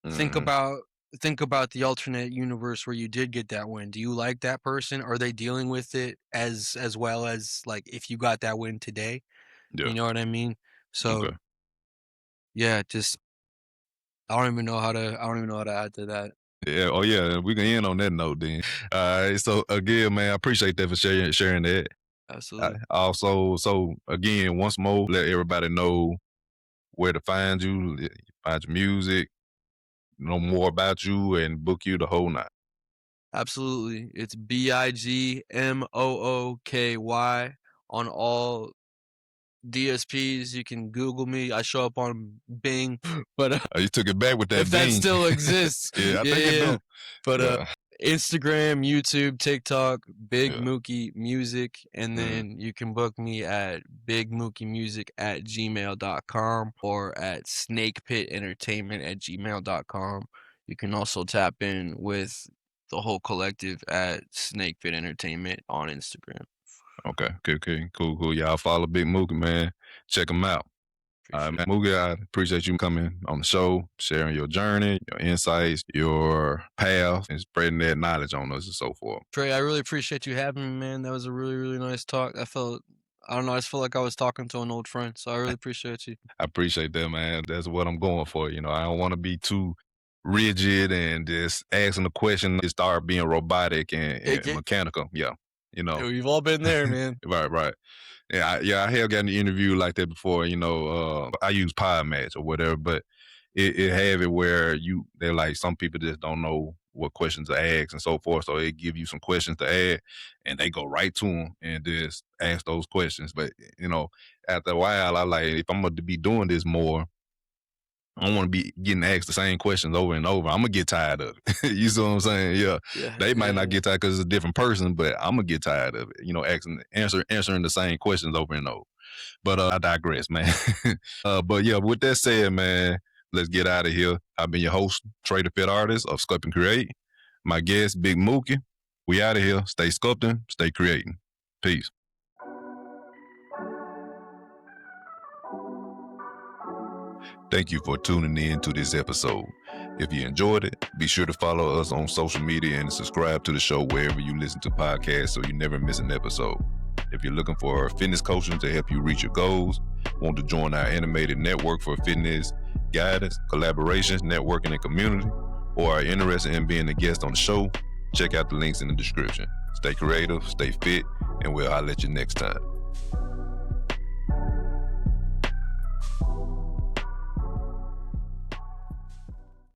Think Mm-hmm. about the alternate universe where you did get that win. Do you like that person? Are they dealing with it as well as like if you got that win today? Yeah. You know what I mean? So Okay. yeah, just I don't even know how to add to that. Yeah. Oh, yeah. We can end on that note then. All right. So again, man, I appreciate that for sharing that. Absolutely. Also, so again, once more, let everybody know where to find you, find your music, know more about you, and book you the whole night. Absolutely. It's BIGMOOKY on all DSPs. You can Google me. I show up on Bing, but Oh, you took it back with if that that Bing. still exists, Yeah, I yeah, think it yeah. do. But Yeah. Instagram, YouTube, TikTok, Big Yeah. Mooky Music, and Mhm. then you can book me at bigmookeymusic@gmail.com or at Snakepit Entertainment at gmail.com. You can also tap in with the whole collective at Snakepit Entertainment on Instagram. Okay. Okay. Cool. Y'all follow Big Mooky, man. Check him out. All right, man. Mooky, I appreciate you coming on the show, sharing your journey, your insights, your path, and spreading that knowledge on us and so forth. Trey, I really appreciate you having me, man. That was a really, really nice talk. I don't know, I just felt like I was talking to an old friend, so I really appreciate you. I appreciate that, man. That's what I'm going for. I don't want to be too rigid and just asking a question and start being robotic and mechanical. Yeah. We've all been there, man. Right. Yeah, I have gotten an interview like that before. I use Podmatch or whatever, but it have it where they're like some people just don't know what questions to ask and so forth. So it give you some questions to add, and they go right to them and just ask those questions. But after a while, I like if I'm going to be doing this more. I don't want to be getting asked the same questions over and over. I'm gonna get tired of it. You see what I'm saying? Yeah. Yeah. They might not get tired because it's a different person, but I'm gonna get tired of it. Answering the same questions over and over. But I digress, man. But yeah, with that said, man, let's get out of here. I've been your host, Trea Da Fit Artist of Sculpt N Create. My guest, Big Mooky. We out of here. Stay sculpting, stay creating. Peace. Thank you for tuning in to this episode. If you enjoyed it, be sure to follow us on social media and subscribe to the show wherever you listen to podcasts so you never miss an episode. If you're looking for fitness coaching to help you reach your goals, want to join our animated network for fitness guidance, collaborations, networking, and community, or are interested in being a guest on the show, check out the links in the description. Stay creative, stay fit, and we'll holler at you next time.